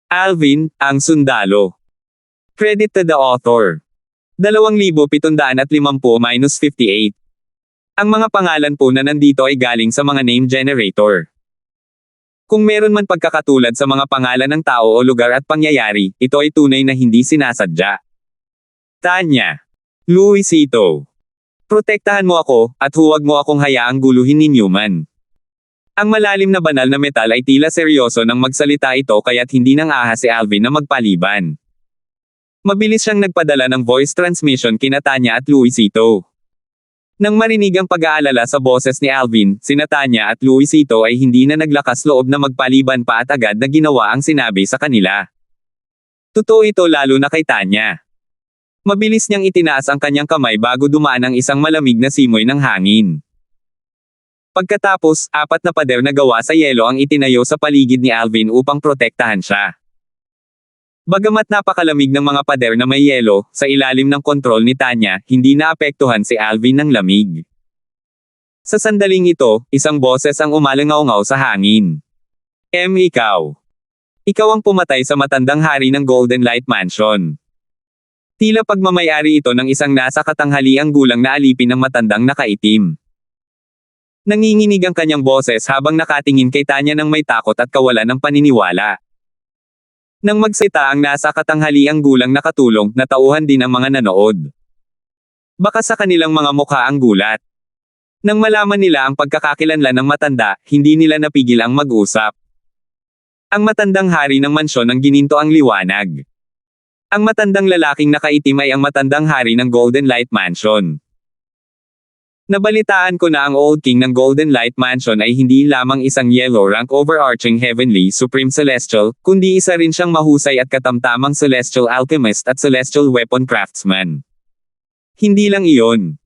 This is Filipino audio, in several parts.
Alvin, ang sundalo. Credit to the author. 2,750-58. Ang mga pangalan po na nandito ay galing sa mga name generator. Kung meron man pagkakatulad sa mga pangalan ng tao o lugar at pangyayari, ito ay tunay na hindi sinasadya. Tanya. Luisito. Protektahan mo ako, at huwag mo akong hayaang guluhin ni Newman. Ang malalim na banal na metal ay tila seryoso nang magsalita ito kaya't hindi nang ahas si Alvin na magpaliban. Mabilis siyang nagpadala ng voice transmission kina Tanya at Luisito. Nang marinig ang pag-aalala sa boses ni Alvin, sina Tanya at Luisito ay hindi na naglakas loob na magpaliban pa at agad na ginawa ang sinabi sa kanila. Totoo ito lalo na kay Tanya. Mabilis niyang itinaas ang kanyang kamay bago dumaan ang isang malamig na simoy ng hangin. Pagkatapos, 4 na pader na gawa sa yelo ang itinayo sa paligid ni Alvin upang protektahan siya. Bagamat napakalamig ng mga pader na may yelo, sa ilalim ng kontrol ni Tanya, hindi naapektuhan si Alvin ng lamig. Sa sandaling ito, isang boses ang umalangaw-ngaw sa hangin. Ikaw. Ikaw ang pumatay sa matandang hari ng Golden Light Mansion. Tila pagmamayari ito ng isang nasa katanghaliang gulang na alipin ng matandang nakaitim. Nanginginig ang kanyang boses habang nakatingin kay Tanya ng may takot at kawalan ng paniniwala. Nang magsita ang nasa katanghaliang gulang na katulong, natauhan din ang mga nanood. Baka sa kanilang mga mukha ang gulat. Nang malaman nila ang pagkakakilanlan ng matanda, hindi nila napigil ang mag-usap. Ang matandang hari ng mansyon ang gininto ang liwanag. Ang matandang lalaking nakaitim ay ang matandang hari ng Golden Light Mansion. Nabalitaan ko na ang Old King ng Golden Light Mansion ay hindi lamang isang yellow rank overarching heavenly supreme celestial, kundi isa rin siyang mahusay at katamtamang celestial alchemist at celestial weapon craftsman. Hindi lang iyon.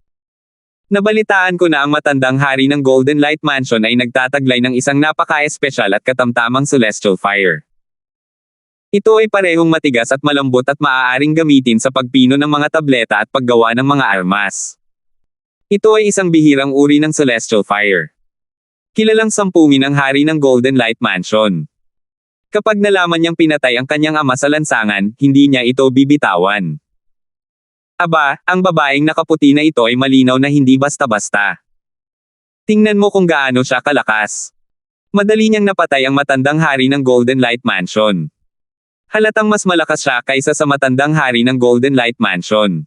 Nabalitaan ko na ang matandang hari ng Golden Light Mansion ay nagtataglay ng isang napaka-espesyal at katamtamang celestial fire. Ito ay parehong matigas at malambot at maaaring gamitin sa pagpino ng mga tableta at paggawa ng mga armas. Ito ay isang bihirang uri ng celestial fire. Kilalang sampungin ang hari ng Golden Light Mansion. Kapag nalaman niyang pinatay ang kanyang ama sa lansangan, hindi niya ito bibitawan. Aba, ang babaeng nakaputi na ito ay malinaw na hindi basta-basta. Tingnan mo kung gaano siya kalakas. Madali niyang napatay ang matandang hari ng Golden Light Mansion. Halatang mas malakas siya kaysa sa matandang hari ng Golden Light Mansion.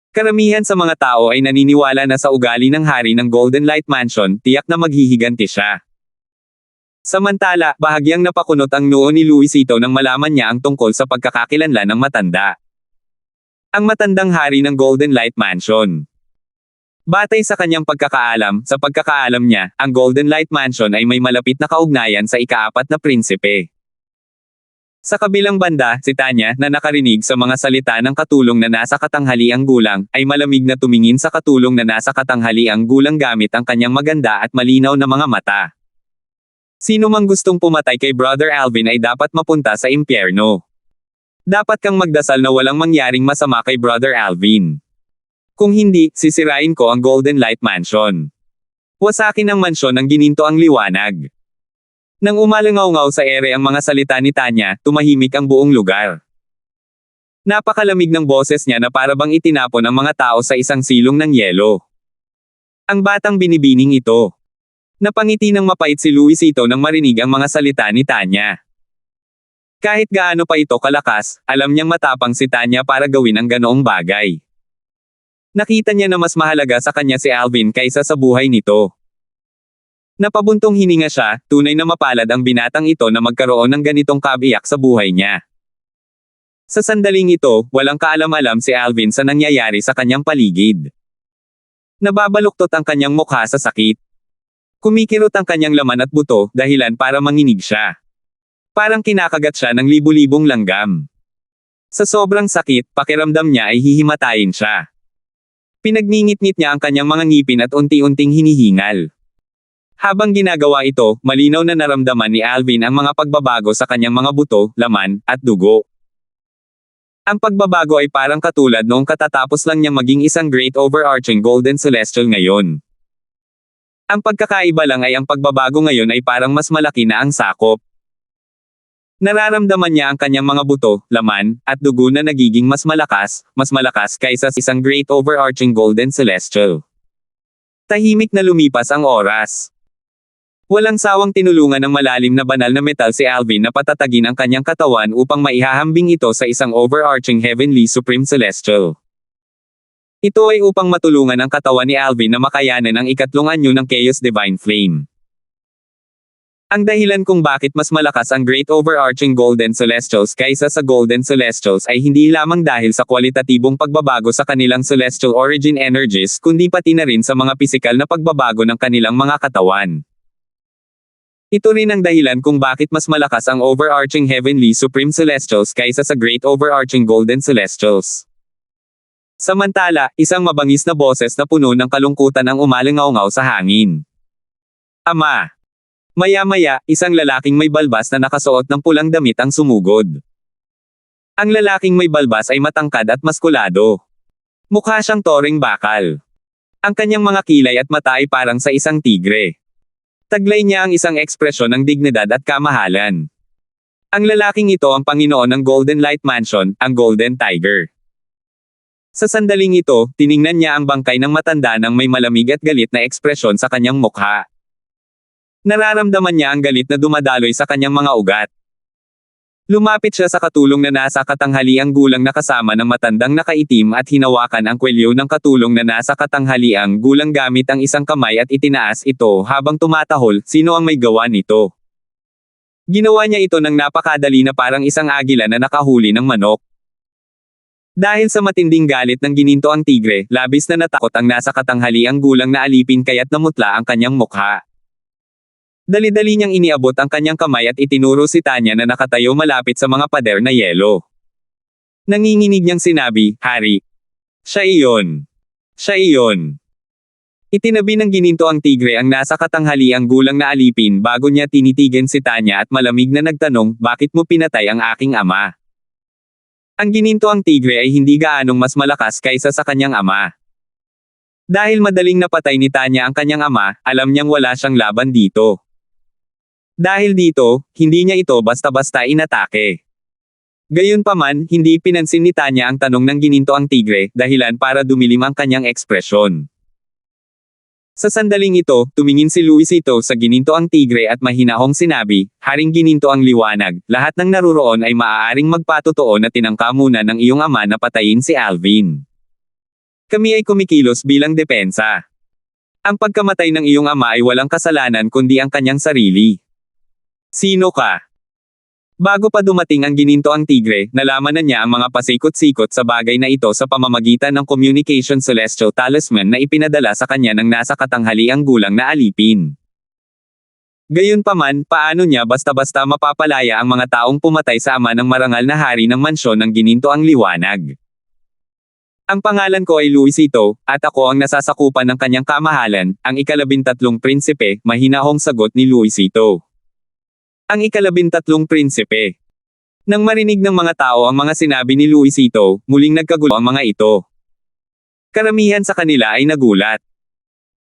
Karamihan sa mga tao ay naniniwala na sa ugali ng hari ng Golden Light Mansion, tiyak na maghihiganti siya. Samantala, bahagyang napakunot ang noo ni Luisito nang malaman niya ang tungkol sa pagkakakilanlan ng matanda. Ang matandang hari ng Golden Light Mansion. Batay sa kanyang pagkakaalam, sa pagkakaalam niya, ang Golden Light Mansion ay may malapit na kaugnayan sa ika-4 na prinsipe. Sa kabilang banda, si Tanya, na nakarinig sa mga salita ng katulong na nasa katanghaliang gulang, ay malamig na tumingin sa katulong na nasa katanghaliang gulang gamit ang kanyang maganda at malinaw na mga mata. Sino mang gustong pumatay kay Brother Alvin ay dapat mapunta sa impyerno. Dapat kang magdasal na walang mangyaring masama kay Brother Alvin. Kung hindi, sisirain ko ang Golden Light Mansion. Wasakin ang mansyon ang gininto ang liwanag. Nang umalangaw-ngaw sa ere ang mga salita ni Tanya, tumahimik ang buong lugar. Napakalamig ng boses niya na para bang itinapon ang mga tao sa isang silong ng yelo. Ang batang binibining ito. Napangiti ng mapait si Luisito nang marinig ang mga salita ni Tanya. Kahit gaano pa ito kalakas, alam niyang matapang si Tanya para gawin ang ganoong bagay. Nakita niya na mas mahalaga sa kanya si Alvin kaysa sa buhay nito. Napabuntong hininga siya, tunay na mapalad ang binatang ito na magkaroon ng ganitong kabiyak sa buhay niya. Sa sandaling ito, walang kaalam-alam si Alvin sa nangyayari sa kanyang paligid. Nababaluktot ang kanyang mukha sa sakit. Kumikirot ang kanyang laman at buto, dahilan para manginig siya. Parang kinakagat siya ng libu-libong langgam. Sa sobrang sakit, pakiramdam niya ay hihimatayin siya. Pinagngingit-ngit niya ang kanyang mga ngipin at unti-unting hinihingal. Habang ginagawa ito, malinaw na naramdaman ni Alvin ang mga pagbabago sa kanyang mga buto, laman, at dugo. Ang pagbabago ay parang katulad noong katatapos lang niyang maging isang great overarching golden celestial ngayon. Ang pagkakaiba lang ay ang pagbabago ngayon ay parang mas malaki na ang sakop. Nararamdaman niya ang kanyang mga buto, laman, at dugo na nagiging mas malakas kaysa sa isang great overarching golden celestial. Tahimik na lumipas ang oras. Walang sawang tinulungan ng malalim na banal na metal si Alvin na patatagin ang kanyang katawan upang maihahambing ito sa isang overarching heavenly supreme celestial. Ito ay upang matulungan ang katawan ni Alvin na makayanan ang ikatlong anyo ng Chaos Divine Flame. Ang dahilan kung bakit mas malakas ang Great Overarching Golden Celestials kaysa sa Golden Celestials ay hindi lamang dahil sa kwalitatibong pagbabago sa kanilang celestial origin energies kundi pati na rin sa mga pisikal na pagbabago ng kanilang mga katawan. Ito rin ang dahilan kung bakit mas malakas ang Overarching Heavenly Supreme Celestials kaysa sa Great Overarching Golden Celestials. Samantala, isang mabangis na boses na puno ng kalungkutan ang umalingaw-ngaw sa hangin. Ama! Maya-maya, isang lalaking may balbas na nakasuot ng pulang damit ang sumugod. Ang lalaking may balbas ay matangkad at maskulado. Mukha siyang toring bakal. Ang kanyang mga kilay at mata ay parang sa isang tigre. Taglay niya ang isang ekspresyon ng dignidad at kamahalan. Ang lalaking ito ang Panginoon ng Golden Light Mansion, ang Golden Tiger. Sa sandaling ito, tiningnan niya ang bangkay ng matanda ng may malamig at galit na ekspresyon sa kanyang mukha. Nararamdaman niya ang galit na dumadaloy sa kanyang mga ugat. Lumapit siya sa katulong na nasa katanghaliang gulang na kasama ng matandang nakaitim at hinawakan ang kwelyo ng katulong na nasa katanghaliang gulang gamit ang isang kamay at itinaas ito habang tumatahol, sino ang may gawa nito? Ginawa niya ito ng napakadali na parang isang agila na nakahuli ng manok. Dahil sa matinding galit ng gininto ang tigre, labis na natakot ang nasa katanghaliang gulang na alipin kaya't namutla ang kanyang mukha. Dali-dali niyang iniabot ang kanyang kamay at itinuro si Tanya na nakatayo malapit sa mga pader na yelo. Nanginginig niyang sinabi, Hari. Siya iyon. Siya iyon. Itinabi ng gininto ang tigre ang nasa katanghaliang gulang na alipin bago niya tinitigan si Tanya at malamig na nagtanong, bakit mo pinatay ang aking ama? Ang gininto ang tigre ay hindi gaanong mas malakas kaysa sa kanyang ama. Dahil madaling napatay ni Tanya ang kanyang ama, alam niyang wala siyang laban dito. Dahil dito, hindi niya ito basta-basta inatake. Gayunpaman, hindi pinansin ni Tanya ang tanong ng gininto ang tigre, dahilan para dumilim ang kanyang ekspresyon. Sa sandaling ito, tumingin si Luisito sa gininto ang tigre at mahinahong sinabi, Haring gininto ang liwanag, lahat ng naruroon ay maaaring magpatotoo na tinangka muna ng iyong ama na patayin si Alvin. Kami ay kumikilos bilang depensa. Ang pagkamatay ng iyong ama ay walang kasalanan kundi ang kanyang sarili. Sino ka? Bago pa dumating ang gininto ang tigre, nalaman na niya ang mga pasikot-sikot sa bagay na ito sa pamamagitan ng Communication Celestial Talisman na ipinadala sa kanya ng nasa katanghaliang gulang na alipin. Gayunpaman, paano niya basta-basta mapapalaya ang mga taong pumatay sa ama ng marangal na hari ng mansyon ng gininto ang liwanag? Ang pangalan ko ay Luisito, at ako ang nasasakupan ng kanyang kamahalan, ang ika-13 prinsipe, mahinahong sagot ni Luisito. Ang ika-13 prinsipe. Nang marinig ng mga tao ang mga sinabi ni Luisito, muling nagkagulo ang mga ito. Karamihan sa kanila ay nagulat.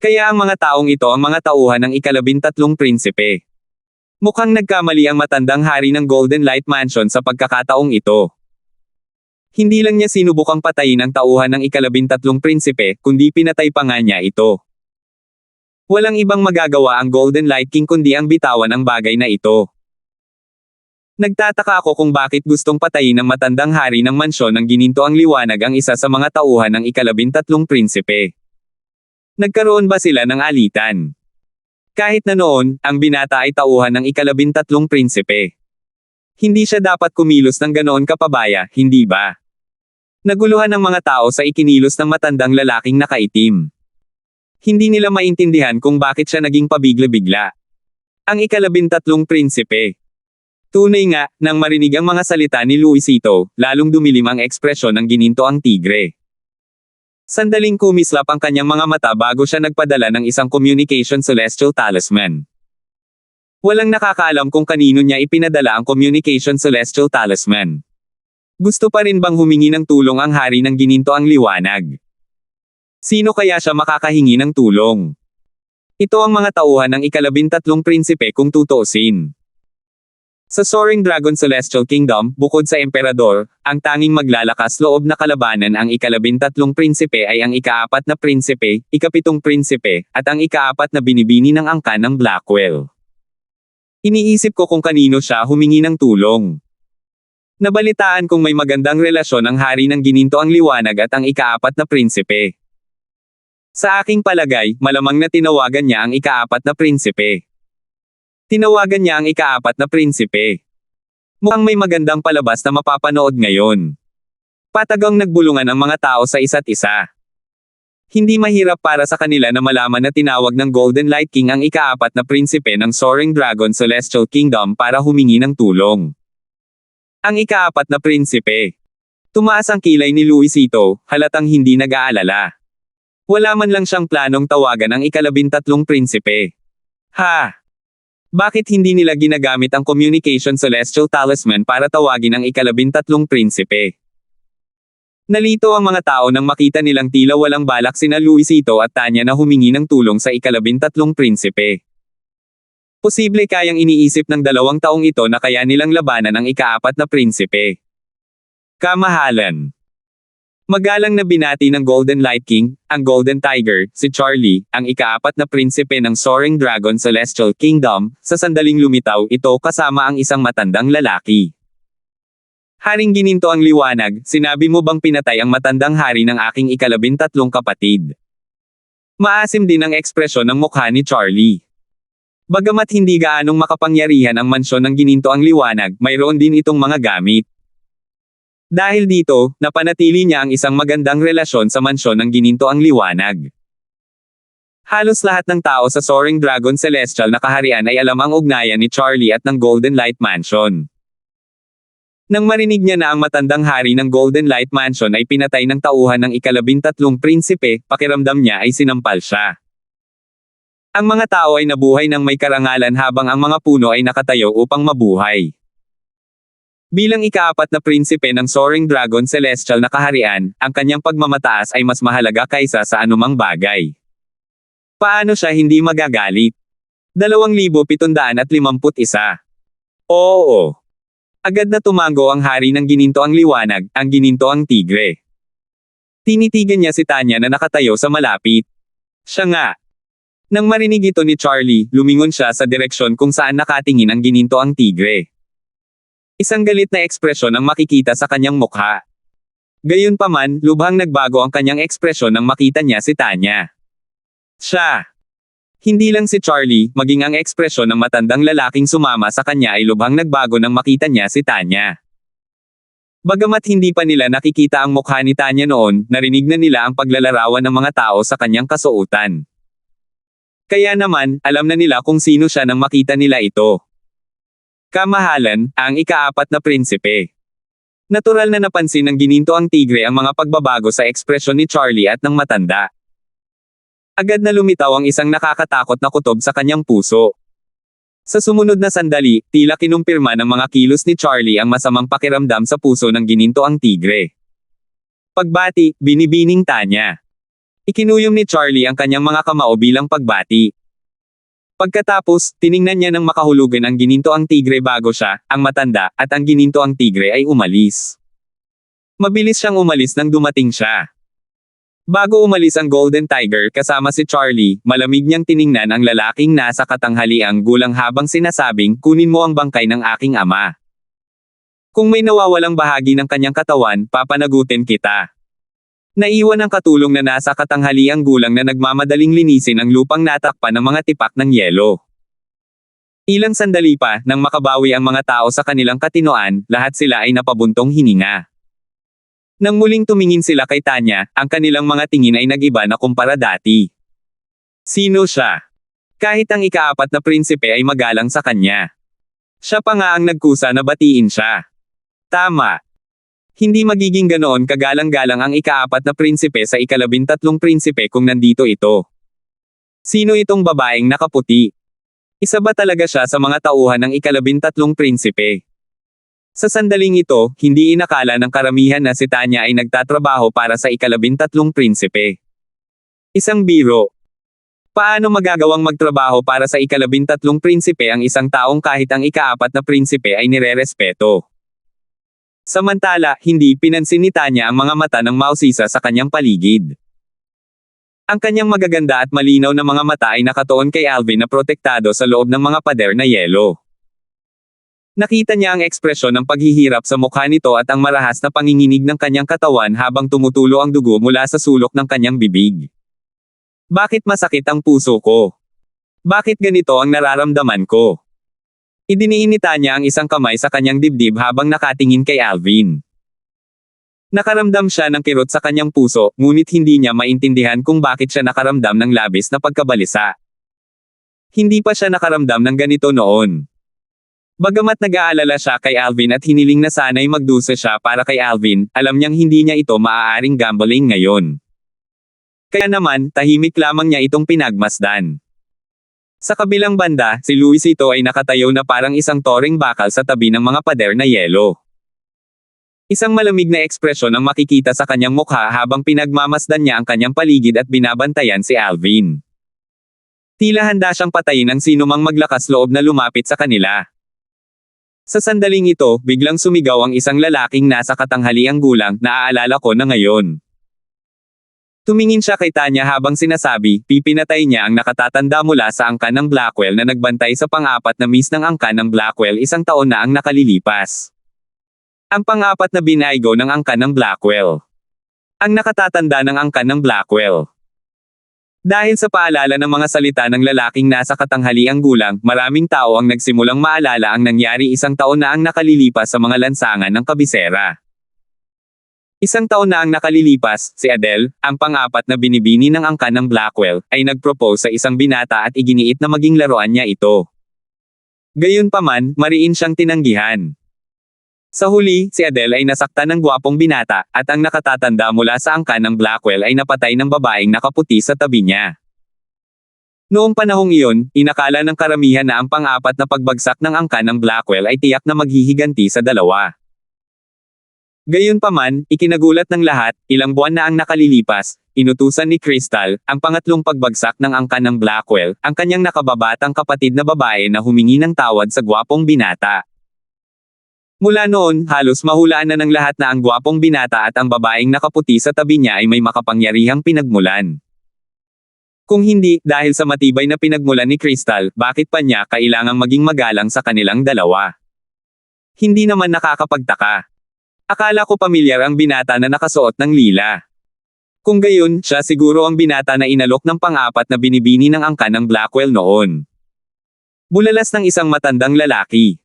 Kaya ang mga taong ito ang mga tauhan ng ika-13 prinsipe. Mukhang nagkamali ang matandang hari ng Golden Light Mansion sa pagkakataong ito. Hindi lang niya sinubukang patayin ang tauhan ng ika-13 prinsipe, kundi pinatay pa nga niya ito. Walang ibang magagawa ang Golden Light King kundi ang bitawan ang bagay na ito. Nagtataka ako kung bakit gustong patayin ng matandang hari ng mansyon ng gininto ang liwanag ang isa sa mga tauhan ng ika-13 prinsipe. Nagkaroon ba sila ng alitan? Kahit na noon, ang binata ay tauhan ng ika-13 prinsipe. Hindi siya dapat kumilos ng ganoon kapabaya, hindi ba? Naguluhan ng mga tao sa ikinilos ng matandang lalaking nakaitim. Hindi nila maintindihan kung bakit siya naging pabigla-bigla. Ang ika-13 prinsipe. Tunay nga, nang marinig ang mga salita ni Luisito, lalong dumilim ang ekspresyon ng gininto ang tigre. Sandaling kumislap ang kanyang mga mata bago siya nagpadala ng isang Communication Celestial Talisman. Walang nakakaalam kung kanino niya ipinadala ang Communication Celestial Talisman. Gusto pa rin bang humingi ng tulong ang hari ng gininto ang liwanag? Sino kaya siya makakahingi ng tulong? Ito ang mga tauhan ng ika-13 prinsipe kung tutuusin. Sa Soaring Dragon Celestial Kingdom, bukod sa emperador, ang tanging maglalakas loob na kalabanan ang ikalabintatlong prinsipe ay ang ikaapat na prinsipe, ikapitong prinsipe, at ang ikaapat na binibini ng angkan ng Blackwell. Iniisip ko kung kanino siya humingi ng tulong. Nabalitaan kong may magandang relasyon ang hari ng Gininto ang Liwanag at ang ikaapat na prinsipe. Sa aking palagay, malamang na tinawagan niya ang ikaapat na prinsipe. Tinawagan niya ang ikaapat na prinsipe. Mukhang may magandang palabas na mapapanood ngayon. Patagang nagbulungan ang mga tao sa isa't isa. Hindi mahirap para sa kanila na malaman na tinawag ng Golden Light King ang ikaapat na prinsipe ng Soaring Dragon Celestial Kingdom para humingi ng tulong. Ang ikaapat na prinsipe. Tumaas ang kilay ni Luisito, halatang hindi nag-aalala. Wala man lang siyang planong tawagan ang ikalabintatlong prinsipe. Ha! Bakit hindi nila ginagamit ang Communication Celestial Talisman para tawagin ang ikalabintatlong prinsipe? Nalito ang mga tao nang makita nilang tila walang balak sina Luisito at Tanya na humingi ng tulong sa ikalabintatlong prinsipe. Posible kayang iniisip ng 2 taong ito na kaya nilang labanan ang ikaapat na prinsipe. Kamahalan. Magalang na binati ng Golden Light King, ang Golden Tiger, si Charlie, ang ikaapat na prinsipe ng Soaring Dragon Celestial Kingdom, sa sandaling lumitaw ito kasama ang isang matandang lalaki. Haring Gininto ang Liwanag, sinabi mo bang pinatay ang matandang hari ng aking ikalabintatlong kapatid? Maasim din ang ekspresyon ng mukha ni Charlie. Bagamat hindi gaanong makapangyarihan ang mansyon ng Gininto ang Liwanag, mayroon din itong mga gamit. Dahil dito, napanatili niya ang isang magandang relasyon sa mansyon ng Gininto ang Liwanag. Halos lahat ng tao sa Soaring Dragon Celestial na kaharian ay alam ang ugnayan ni Charlie at ng Golden Light Mansion. Nang marinig niya na ang matandang hari ng Golden Light Mansion ay pinatay ng tauhan ng ikalabintatlong prinsipe, pakiramdam niya ay sinampal siya. Ang mga tao ay nabuhay ng may karangalan habang ang mga puno ay nakatayo upang mabuhay. Bilang ikaapat na prinsipe ng Soaring Dragon Celestial na kaharian, ang kanyang pagmamataas ay mas mahalaga kaysa sa anumang bagay. Paano siya hindi magagalit? 2,751. Oo. Agad na tumango ang hari ng Gininto ang Liwanag, ang Gininto ang Tigre. Tinitigan niya si Tanya na nakatayo sa malapit. Siya nga. Nang marinig ito ni Charlie, lumingon siya sa direksyon kung saan nakatingin ang Gininto ang Tigre. Isang galit na ekspresyon ang makikita sa kanyang mukha. Gayunpaman, lubhang nagbago ang kanyang ekspresyon nang makita niya si Tanya. Siya. Hindi lang si Charlie, maging ang ekspresyon ng matandang lalaking sumama sa kanya ay lubhang nagbago nang makita niya si Tanya. Bagamat hindi pa nila nakikita ang mukha ni Tanya noon, narinig na nila ang paglalarawan ng mga tao sa kanyang kasuotan. Kaya naman, alam na nila kung sino siya nang makita nila ito. Kamahalan, ang ikaapat na prinsipe. Natural na napansin ng Gininto ang Tigre ang mga pagbabago sa ekspresyon ni Charlie at ng matanda. Agad na lumitaw ang isang nakakatakot na kutob sa kanyang puso. Sa sumunod na sandali, tila kinumpirma ng mga kilos ni Charlie ang masamang pakiramdam sa puso ng Gininto ang Tigre. Pagbati, binibining Tanya. Ikinuyom ni Charlie ang kanyang mga kamao bilang pagbati. Pagkatapos, tiningnan niya ng makahulugan ang Gininto ang Tigre bago siya, ang matanda, at ang Gininto ang Tigre ay umalis. Mabilis siyang umalis nang dumating siya. Bago umalis ang Golden Tiger kasama si Charlie, malamig niyang tiningnan ang lalaking nasa katanghaliang gulang habang sinasabing, kunin mo ang bangkay ng aking ama. Kung may nawawalang bahagi ng kanyang katawan, papanagutin kita. Naiwan ang katulong na nasa katanghaliang gulang na nagmamadaling linisin ang lupang natakpan ng mga tipak ng yelo. Ilang sandali pa, nang makabawi ang mga tao sa kanilang katinoan, lahat sila ay napabuntong hininga. Nang muling tumingin sila kay Tanya, ang kanilang mga tingin ay nag-iba na kumpara dati. Sino siya? Kahit ang ikaapat na prinsipe ay magalang sa kanya. Siya pa nga ang nagkusa na batiin siya. Tama. Hindi magiging ganoon kagalang-galang ang ikaapat na prinsipe sa ikalabintatlong prinsipe kung nandito ito. Sino itong babaeng nakaputi? Isa ba talaga siya sa mga tauhan ng ikalabintatlong prinsipe? Sa sandaling ito, hindi inakala ng karamihan na si Tanya ay nagtatrabaho para sa ikalabintatlong prinsipe. Isang biro. Paano magagawang magtrabaho para sa ika-13 prinsipe ang isang taong kahit ang ika-4 na prinsipe ay nirerespeto? Samantala, hindi pinansin ni Tanya ang mga mata ng mausisa sa kanyang paligid. Ang kanyang magaganda at malinaw na mga mata ay nakatuon kay Alvin na protektado sa loob ng mga pader na yelo. Nakita niya ang ekspresyon ng paghihirap sa mukha nito at ang marahas na panginginig ng kanyang katawan habang tumutulo ang dugo mula sa sulok ng kanyang bibig. Bakit masakit ang puso ko? Bakit ganito ang nararamdaman ko? Idiniin ni Tanya ang isang kamay sa kanyang dibdib habang nakatingin kay Alvin. Nakaramdam siya ng kirot sa kanyang puso, ngunit hindi niya maintindihan kung bakit siya nakaramdam ng labis na pagkabalisa. Hindi pa siya nakaramdam ng ganito noon. Bagamat nag-aalala siya kay Alvin at hiniling na sana'y magdusa siya para kay Alvin, alam niyang hindi niya ito maaaring gambling ngayon. Kaya naman, tahimik lamang niya itong pinagmasdan. Sa kabilang banda, si Luisito ay nakatayo na parang isang toring bakal sa tabi ng mga pader na yelo. Isang malamig na ekspresyon ang makikita sa kanyang mukha habang pinagmamasdan niya ang kanyang paligid at binabantayan si Alvin. Tila handa siyang patayin ang sinumang maglakas loob na lumapit sa kanila. Sa sandaling ito, biglang sumigaw ang isang lalaking nasa katanghaliang gulang, naaalala ko na ngayon. Tumingin siya kay Tanya habang sinasabi, pipinatay niya ang nakatatanda mula sa angkan ng Blackwell na nagbantay sa pang-4 na miss ng angkan ng Blackwell 1 taon na ang nakalilipas. Ang pang-4 na binaygo ng angkan ng Blackwell. Ang nakatatanda ng angkan ng Blackwell. Dahil sa paalala ng mga salita ng lalaking nasa katanghaliang gulang, maraming tao ang nagsimulang maalala ang nangyari 1 taon na ang nakalilipas sa mga lansangan ng kabisera. 1 taon na ang nakalilipas, si Adele, ang pang-4 na binibini ng angkan ng Blackwell, ay nag-propose sa isang binata at iginiit na maging laruan niya ito. Gayunpaman, mariin siyang tinanggihan. Sa huli, si Adele ay nasaktan ng gwapong binata, at ang nakatatanda mula sa angkan ng Blackwell ay napatay ng babaeng nakaputi sa tabi niya. Noong panahong iyon, inakala ng karamihan na ang pang-4 na pagbagsak ng angkan ng Blackwell ay tiyak na maghihiganti sa dalawa. Gayunpaman, ikinagulat ng lahat, ilang buwan na ang nakalilipas, inutusan ni Crystal, ang pangatlong pagbagsak ng angkan ng Blackwell, ang kanyang nakababatang kapatid na babae na humingi ng tawad sa gwapong binata. Mula noon, halos mahulaan na ng lahat na ang gwapong binata at ang babaeng nakaputi sa tabi niya ay may makapangyarihang pinagmulan. Kung hindi, dahil sa matibay na pinagmulan ni Crystal, bakit pa niya kailangang maging magalang sa kanilang dalawa? Hindi naman nakakapagtaka. Akala ko pamilyar ang binata na nakasuot ng lila. Kung gayon, siya siguro ang binata na inalok ng pang-4 na binibini ng angkan ng Blackwell noon. Bulalas ng isang matandang lalaki.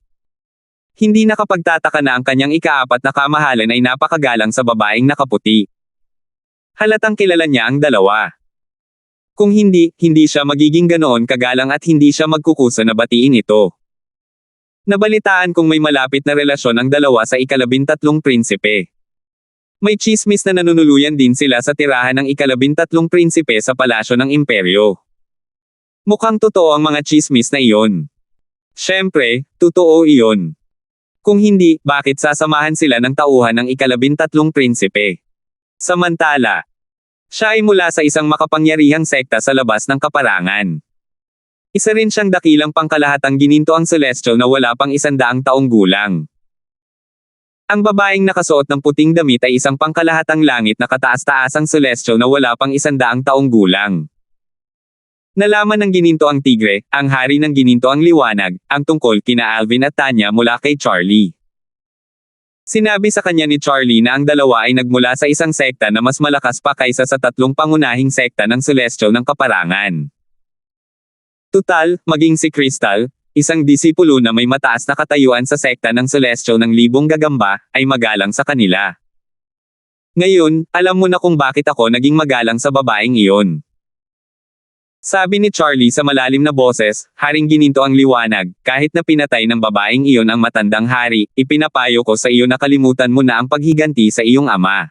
Hindi nakapagtataka na ang kanyang ika-4 na kamahalan ay napakagalang sa babaeng nakaputi. Halatang kilala niya ang dalawa. Kung hindi, hindi siya magiging ganoon kagalang at hindi siya magkukusa na batiin ito. Nabalitaan kung may malapit na relasyon ang dalawa sa ika-13 prinsipe. May tsismis na nanunuluyan din sila sa tirahan ng ika-13 prinsipe sa palasyo ng imperyo. Mukhang totoo ang mga tsismis na iyon. Siyempre, totoo iyon. Kung hindi, bakit sasamahan sila ng tauhan ng ika-13 prinsipe? Samantala, siya ay mula sa isang makapangyarihang sekta sa labas ng kaparangan. Isa rin siyang dakilang pangkalahatang ginintoang celestial na wala pang 100 taong gulang. Ang babaeng nakasuot ng puting damit ay isang pangkalahatang langit na kataas-taasang celestial na wala pang 100 taong gulang. Nalaman ng ginintoang tigre, ang hari ng ginintoang liwanag, ang tungkol kina Alvin at Tanya mula kay Charlie. Sinabi sa kanya ni Charlie na ang dalawa ay nagmula sa isang sekta na mas malakas pa kaysa sa 3 pangunahing sekta ng celestial ng kaparangan. Tutal, maging si Crystal, isang disipulo na may mataas na katayuan sa sekta ng celestial ng libong gagamba, ay magalang sa kanila. Ngayon, alam mo na kung bakit ako naging magalang sa babaeng iyon. Sabi ni Charlie sa malalim na boses, Haring Gininto ang liwanag, kahit na pinatay ng babaeng iyon ang matandang hari, ipinapayo ko sa iyo na kalimutan mo na ang paghiganti sa iyong ama.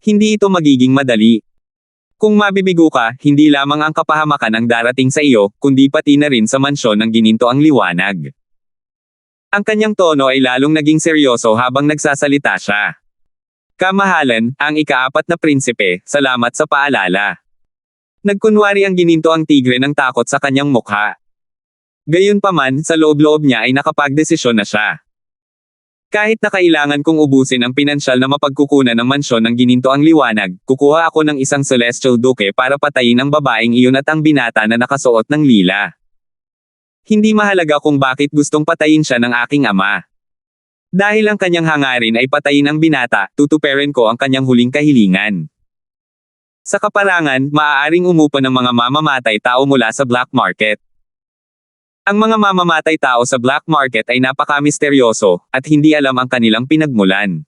Hindi ito magiging madali. Kung mabibigo ka, hindi lamang ang kapahamakan ang darating sa iyo, kundi pati na rin sa mansyon ng Gininto ang liwanag. Ang kanyang tono ay lalong naging seryoso habang nagsasalita siya. Kamahalan, ang ika-4 na prinsipe, salamat sa paalala. Nagkunwari ang gininto ang tigre ng takot sa kanyang mukha. Gayunpaman, sa loob-loob niya ay nakapagdesisyon na siya. Kahit na kailangan kong ubusin ang pinansyal na mapagkukunan ng mansyon ng gininto ang liwanag, kukuha ako ng isang celestial duke para patayin ang babaeng iyon at ang binata na nakasuot ng lila. Hindi mahalaga kung bakit gustong patayin siya ng aking ama. Dahil ang kanyang hangarin ay patayin ang binata, tutuperin ko ang kanyang huling kahilingan. Sa kaparangan, maaaring umupa ng mga mamamatay tao mula sa black market. Ang mga mamamatay tao sa black market ay napaka-misteryoso, at hindi alam ang kanilang pinagmulan.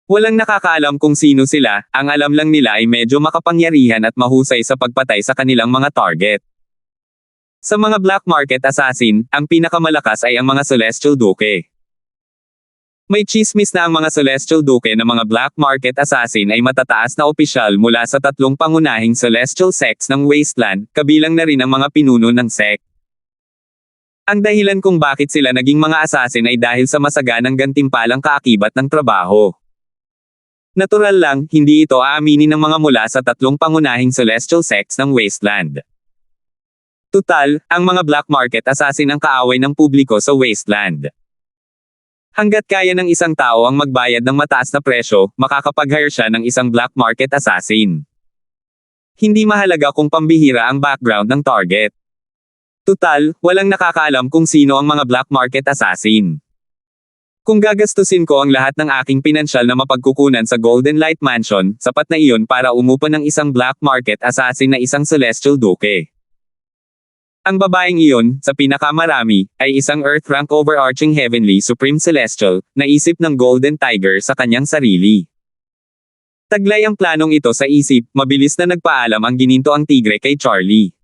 Walang nakakaalam kung sino sila, ang alam lang nila ay medyo makapangyarihan at mahusay sa pagpatay sa kanilang mga target. Sa mga black market assassin, ang pinakamalakas ay ang mga Celestial Duke. May chismis na ang mga Celestial Duke na mga black market assassin ay matataas na opisyal mula sa tatlong pangunahing celestial sects ng Wasteland, kabilang na rin ang mga pinuno ng sect. Ang dahilan kung bakit sila naging mga assassin ay dahil sa masaganang gantimpalang kaakibat ng trabaho. Natural lang, hindi ito aaminin ng mga mula sa tatlong pangunahing celestial sects ng Wasteland. Tutal, ang mga black market assassin ang kaaway ng publiko sa Wasteland. Hanggat kaya ng isang tao ang magbayad ng mataas na presyo, makakapag-hire siya ng isang black market assassin. Hindi mahalaga kung pambihira ang background ng target. Tutal, walang nakakaalam kung sino ang mga black market assassin. Kung gagastusin ko ang lahat ng aking pinansyal na mapagkukunan sa Golden Light Mansion, sapat na iyon para umupa ng isang black market assassin na isang Celestial Duke. Ang babaeng iyon, sa pinakamarami, ay isang Earth-rank overarching heavenly supreme celestial, naisip ng Golden Tiger sa kanyang sarili. Taglay ang planong ito sa isip, mabilis na nagpaalam ang gininto ang tigre kay Charlie.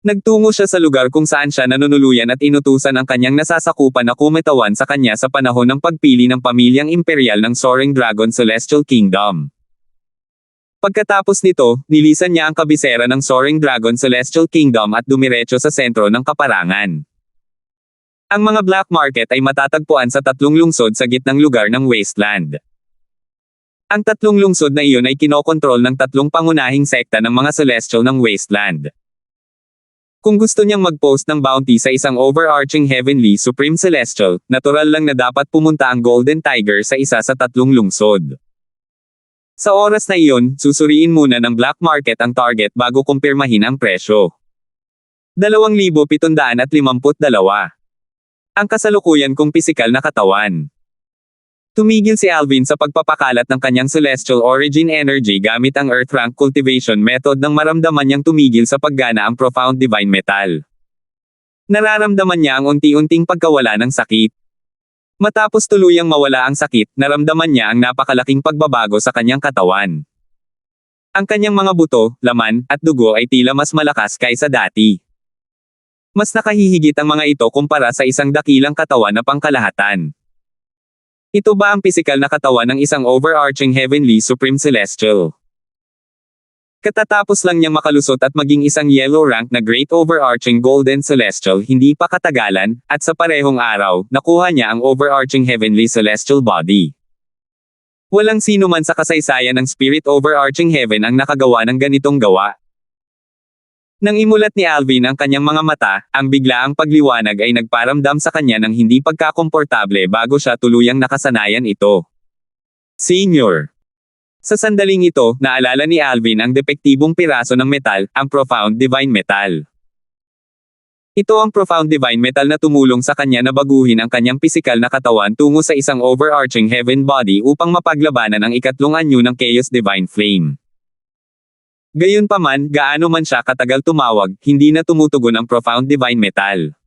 Nagtungo siya sa lugar kung saan siya nanunuluyan at inutusan ang kanyang nasasakupan na kumitawan sa kanya sa panahon ng pagpili ng pamilyang imperial ng Soaring Dragon Celestial Kingdom. Pagkatapos nito, nilisan niya ang kabisera ng Soaring Dragon Celestial Kingdom at dumiretso sa sentro ng kaparangan. Ang mga black market ay matatagpuan sa tatlong lungsod sa gitnang lugar ng Wasteland. Ang tatlong lungsod na iyon ay kinokontrol ng tatlong pangunahing sekta ng mga Celestial ng Wasteland. Kung gusto niyang mag-post ng bounty sa isang overarching heavenly supreme celestial, natural lang na dapat pumunta ang Golden Tiger sa isa sa tatlong lungsod. Sa oras na iyon, susuriin muna ng black market ang target bago kumpirmahin ang presyo. 2,752. Ang kasalukuyan kong pisikal na katawan. Tumigil si Alvin sa pagpapakalat ng kanyang celestial origin energy gamit ang Earth Rank cultivation method nang maramdaman niyang tumigil sa paggana ang profound divine metal. Nararamdaman niya ang unti-unting pagkawala ng sakit. Matapos tuluyang mawala ang sakit, naramdaman niya ang napakalaking pagbabago sa kanyang katawan. Ang kanyang mga buto, laman, at dugo ay tila mas malakas kaysa dati. Mas nakahihigit ang mga ito kumpara sa isang dakilang katawan na pangkalahatan. Ito ba ang pisikal na katawan ng isang overarching heavenly supreme celestial? Katatapos lang niyang makalusot at maging isang yellow rank na great overarching golden celestial hindi pa katagalan, at sa parehong araw, nakuha niya ang overarching heavenly celestial body. Walang sino man sa kasaysayan ng spirit overarching heaven ang nakagawa ng ganitong gawa. Nang imulat ni Alvin ang kanyang mga mata, ang biglaang pagliwanag ay nagparamdam sa kanya ng hindi pagkakomportable bago siya tuluyang nakasanayan ito. Senior. Sa sandaling ito, naalala ni Alvin ang depektibong piraso ng metal, ang Profound Divine Metal. Ito ang Profound Divine Metal na tumulong sa kanya na baguhin ang kanyang pisikal na katawan tungo sa isang overarching heaven body upang mapaglabanan ang ikatlong anyo ng Chaos Divine Flame. Gayunpaman, gaano man siya katagal tumawag, hindi na tumutugon ang Profound Divine Metal.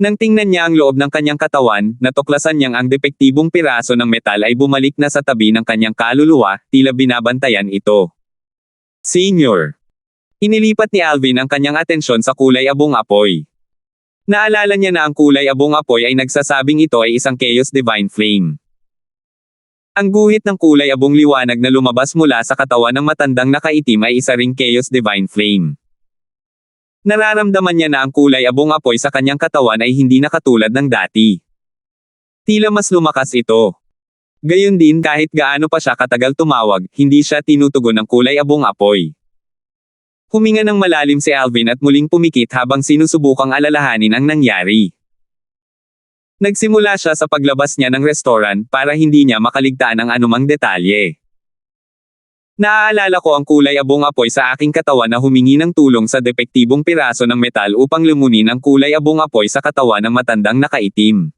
Nang tingnan niya ang loob ng kanyang katawan, natuklasan niyang ang depektibong piraso ng metal ay bumalik na sa tabi ng kanyang kaluluwa, tila binabantayan ito. Senior. Inilipat ni Alvin ang kanyang atensyon sa kulay abong apoy. Naalala niya na ang kulay abong apoy ay nagsasabing ito ay isang Chaos Divine Flame. Ang guhit ng kulay abong liwanag na lumabas mula sa katawan ng matandang nakaitim ay isa ring Chaos Divine Flame. Nararamdaman niya na ang kulay abong apoy sa kanyang katawan ay hindi na katulad ng dati. Tila mas lumakas ito. Gayon din kahit gaano pa siya katagal tumawag, hindi siya tinutugon ng kulay abong apoy. Huminga ng malalim si Alvin at muling pumikit habang sinusubukang alalahanin ang nangyari. Nagsimula siya sa paglabas niya ng restoran para hindi niya makaligtaan ang anumang detalye. Naaalala ko ang kulay abong apoy sa aking katawan na humingi ng tulong sa depektibong piraso ng metal upang lumunin ang kulay abong apoy sa katawan ng matandang nakaitim.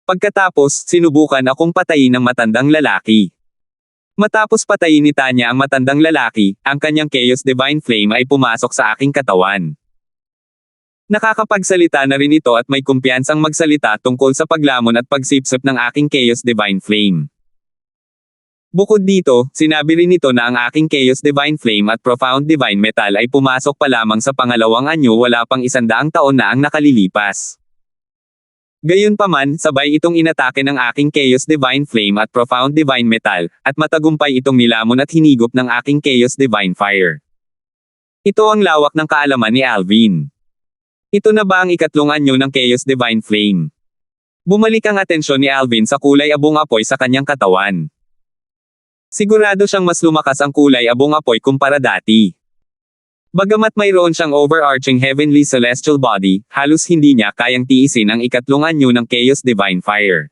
Pagkatapos, sinubukan akong patayin ng matandang lalaki. Matapos patayin ni Tanya ang matandang lalaki, ang kanyang Chaos Divine Flame ay pumasok sa aking katawan. Nakakapagsalita na rin ito at may kumpiyansang magsalita tungkol sa paglamon at pagsipsip ng aking Chaos Divine Flame. Bukod dito, sinabi rin nito na ang aking Chaos Divine Flame at Profound Divine Metal ay pumasok pa lamang sa pangalawang anyo wala pang 100 taon na ang nakalilipas. Gayunpaman, sabay itong inatake ng aking Chaos Divine Flame at Profound Divine Metal, at matagumpay itong nilamon at hinigop ng aking Chaos Divine Fire. Ito ang lawak ng kaalaman ni Alvin. Ito na ba ang ikatlong anyo ng Chaos Divine Flame? Bumalik ang atensyon ni Alvin sa kulay abong apoy sa kanyang katawan. Sigurado siyang mas lumakas ang kulay abong apoy kumpara dati. Bagamat mayroon siyang overarching heavenly celestial body, halos hindi niya kayang tiisin ang ikatlong anyo ng Chaos Divine Fire.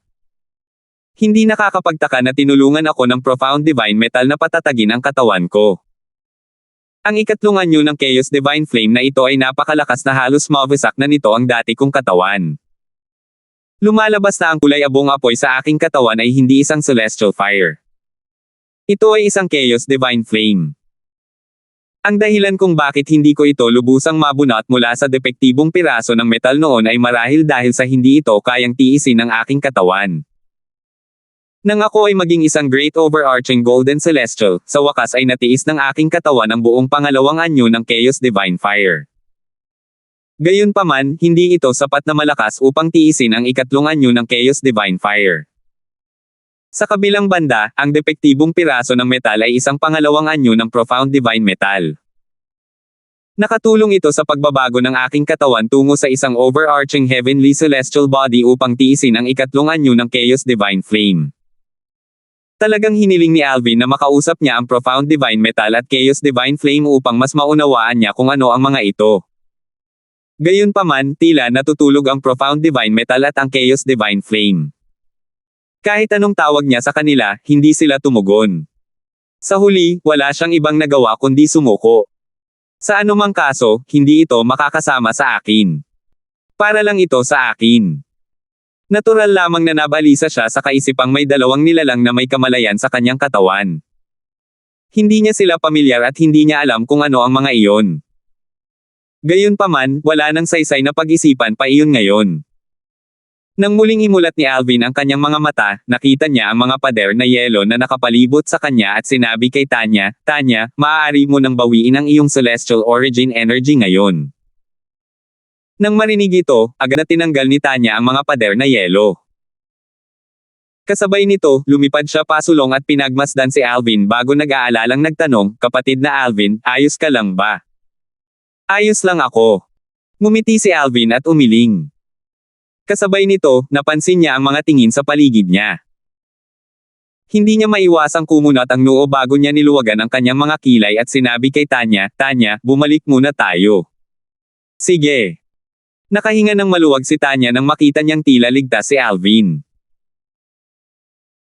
Hindi nakakapagtaka na tinulungan ako ng Profound Divine Metal na patatagin ang katawan ko. Ang ikatlong anyo ng Chaos Divine Flame na ito ay napakalakas na halos mawasak na nito ang dati kong katawan. Lumalabas na ang kulay abong apoy sa aking katawan ay hindi isang celestial fire. Ito ay isang Chaos Divine Flame. Ang dahilan kung bakit hindi ko ito lubusang mabunot mula sa depektibong piraso ng metal noon ay marahil dahil sa hindi ito kayang tiisin ng aking katawan. Nang ako ay maging isang great overarching golden celestial, sa wakas ay natiis ng aking katawan ang buong pangalawang anyo ng Chaos Divine Fire. Gayunpaman, hindi ito sapat na malakas upang tiisin ang ikatlong anyo ng Chaos Divine Fire. Sa kabilang banda, ang depektibong piraso ng metal ay isang pangalawang anyo ng Profound Divine Metal. Nakatulong ito sa pagbabago ng aking katawan tungo sa isang overarching heavenly celestial body upang tiisin ang ikatlong anyo ng Chaos Divine Flame. Talagang hiniling ni Alvin na makausap niya ang Profound Divine Metal at Chaos Divine Flame upang mas maunawaan niya kung ano ang mga ito. Gayunpaman, tila natutulog ang Profound Divine Metal at ang Chaos Divine Flame. Kahit anong tawag niya sa kanila, hindi sila tumugon. Sa huli, wala siyang ibang nagawa kundi sumuko. Sa anumang kaso, hindi ito makakasama sa akin. Para lang ito sa akin. Natural lamang na nabalisa siya sa kaisipang may dalawang nilalang na may kamalayan sa kanyang katawan. Hindi niya sila pamilyar at hindi niya alam kung ano ang mga iyon. Gayunpaman, wala nang saysay na pag-isipan pa iyon ngayon. Nang muling imulat ni Alvin ang kanyang mga mata, nakita niya ang mga pader na yelo na nakapalibot sa kanya at sinabi kay Tanya, "Tanya, maaari mo nang bawiin ang iyong celestial origin energy ngayon." Nang marinig ito, agad na tinanggal ni Tanya ang mga pader na yelo. Kasabay nito, lumipad siya pasulong at pinagmasdan si Alvin bago nag-aalalang nagtanong, "Kapatid na Alvin, ayos ka lang ba?" "Ayos lang ako." Ngumiti si Alvin at umiling. Kasabay nito, napansin niya ang mga tingin sa paligid niya. Hindi niya maiwasang kumunat ang noo bago niya niluwagan ang kanyang mga kilay at sinabi kay Tanya, "Tanya, bumalik muna tayo." "Sige." Nakahinga ng maluwag si Tanya nang makita niyang tila ligtas si Alvin.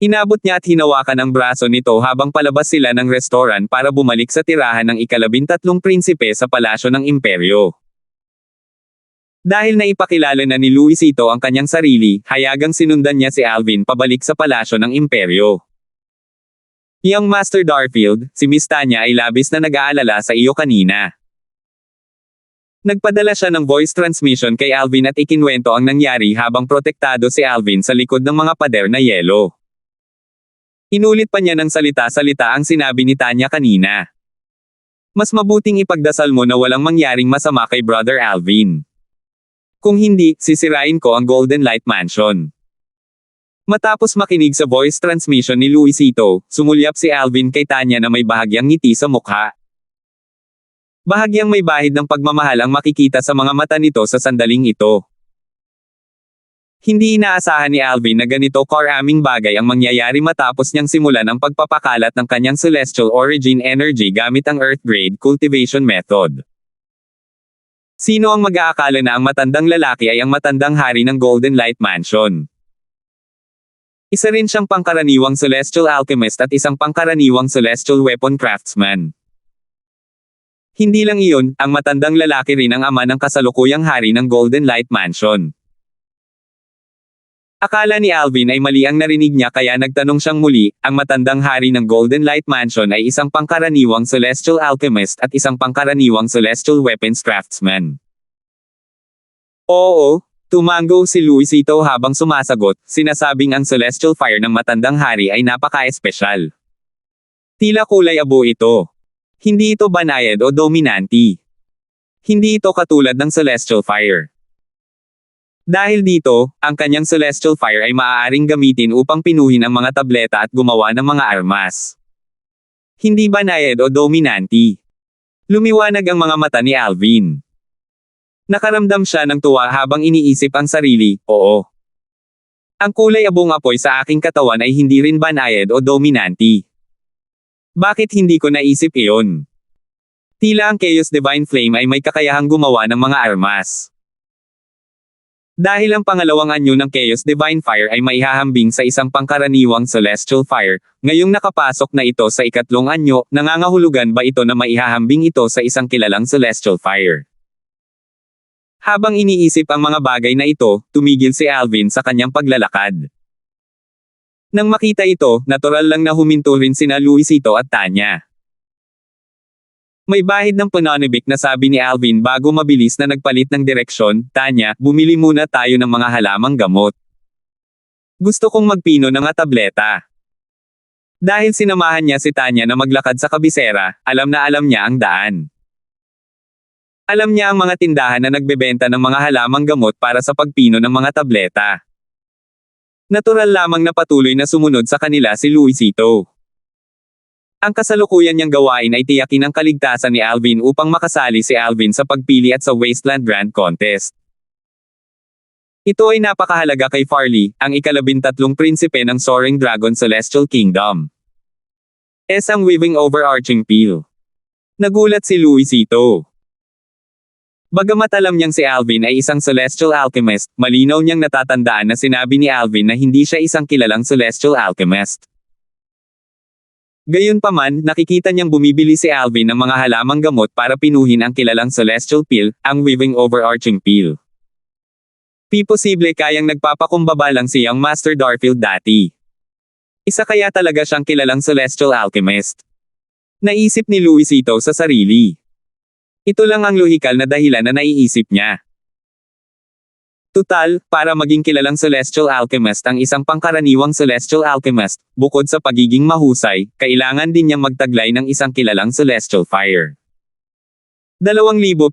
Inabot niya at hinawakan ang braso nito habang palabas sila ng restoran para bumalik sa tirahan ng ika-13 prinsipe sa palasyo ng imperyo. Dahil naipakilala na ni Luisito ang kanyang sarili, hayagang sinundan niya si Alvin pabalik sa palasyo ng imperyo. Young Master Darfield, si Miss Tanya ay labis na nag-aalala sa iyo kanina. Nagpadala siya ng voice transmission kay Alvin at ikinwento ang nangyari habang protektado si Alvin sa likod ng mga pader na yelo. Inulit pa niya ng salita-salita ang sinabi ni Tanya kanina. "Mas mabuting ipagdasal mo na walang mangyaring masama kay Brother Alvin. Kung hindi, sisirain ko ang Golden Light Mansion." Matapos makinig sa voice transmission ni Luisito, sumulyap si Alvin kay Tanya na may bahagyang ngiti sa mukha. Bahagyang may bahid ng pagmamahal ang makikita sa mga mata nito sa sandaling ito. Hindi inaasahan ni Alvin na ganito karaming bagay ang mangyayari matapos niyang simulan ang pagpapakalat ng kanyang celestial origin energy gamit ang Earth-grade cultivation method. Sino ang mag-aakala na ang matandang lalaki ay ang matandang hari ng Golden Light Mansion? Isa rin siyang pangkaraniwang celestial alchemist at isang pangkaraniwang celestial weapon craftsman. Hindi lang iyon, ang matandang lalaki rin ang ama ng kasalukuyang hari ng Golden Light Mansion. Akala ni Alvin ay mali ang narinig niya kaya nagtanong siyang muli, ang matandang hari ng Golden Light Mansion ay isang pangkaraniwang celestial alchemist at isang pangkaraniwang celestial weapons craftsman. Oo, tumango si Luisito habang sumasagot, sinasabing ang celestial fire ng matandang hari ay napaka-espesyal. Tila kulay abo ito. Hindi ito banayad o dominanti. Hindi ito katulad ng celestial fire. Dahil dito, ang kanyang celestial fire ay maaaring gamitin upang pinuhin ang mga tableta at gumawa ng mga armas. Hindi banayad o dominanti. Lumiwanag ang mga mata ni Alvin. Nakaramdam siya ng tuwa habang iniisip ang sarili, oo. Ang kulay abong apoy sa aking katawan ay hindi rin banayad o dominanti. Bakit hindi ko naisip iyon? Tila ang Chaos Divine Flame ay may kakayahang gumawa ng mga armas. Dahil ang pangalawang anyo ng Chaos Divine Fire ay maihahambing sa isang pangkaraniwang Celestial Fire, ngayong nakapasok na ito sa ikatlong anyo, nangangahulugan ba ito na maihahambing ito sa isang kilalang Celestial Fire? Habang iniisip ang mga bagay na ito, tumigil si Alvin sa kanyang paglalakad. Nang makita ito, natural lang na huminto rin sina Luisito at Tanya. May bahid ng pananabik na sabi ni Alvin bago mabilis na nagpalit ng direksyon, Tanya, bumili muna tayo ng mga halamang gamot. Gusto kong magpino ng tableta. Dahil sinamahan niya si Tanya na maglakad sa kabisera, alam na alam niya ang daan. Alam niya ang mga tindahan na nagbebenta ng mga halamang gamot para sa pagpino ng mga tableta. Natural lamang na patuloy na sumunod sa kanila si Luisito. Ang kasalukuyan niyang gawain ay tiyakin ang kaligtasan ni Alvin upang makasali si Alvin sa pagpili at sa Wasteland Grand Contest. Ito ay napakahalaga kay Farley, ang ika-13 prinsipe ng Soaring Dragon Celestial Kingdom. Ang weaving overarching peel. Nagulat si Luisito. Bagamat alam niyang si Alvin ay isang celestial alchemist, malinaw niyang natatandaan na sinabi ni Alvin na hindi siya isang kilalang celestial alchemist. Gayunpaman, nakikita niyang bumibili si Alvin ng mga halamang gamot para pinuhin ang kilalang celestial peel, ang weaving overarching peel. Posible kayang nagpapakumbaba lang si Young Master Darfield dati. Isa kaya talaga siyang kilalang celestial alchemist? Naisip ni Luisito sa sarili. Ito lang ang lohikal na dahilan na naiisip niya. Tutal, para maging kilalang celestial alchemist ang isang pangkaraniwang celestial alchemist, bukod sa pagiging mahusay, kailangan din niyang magtaglay ng isang kilalang celestial fire. 2,753.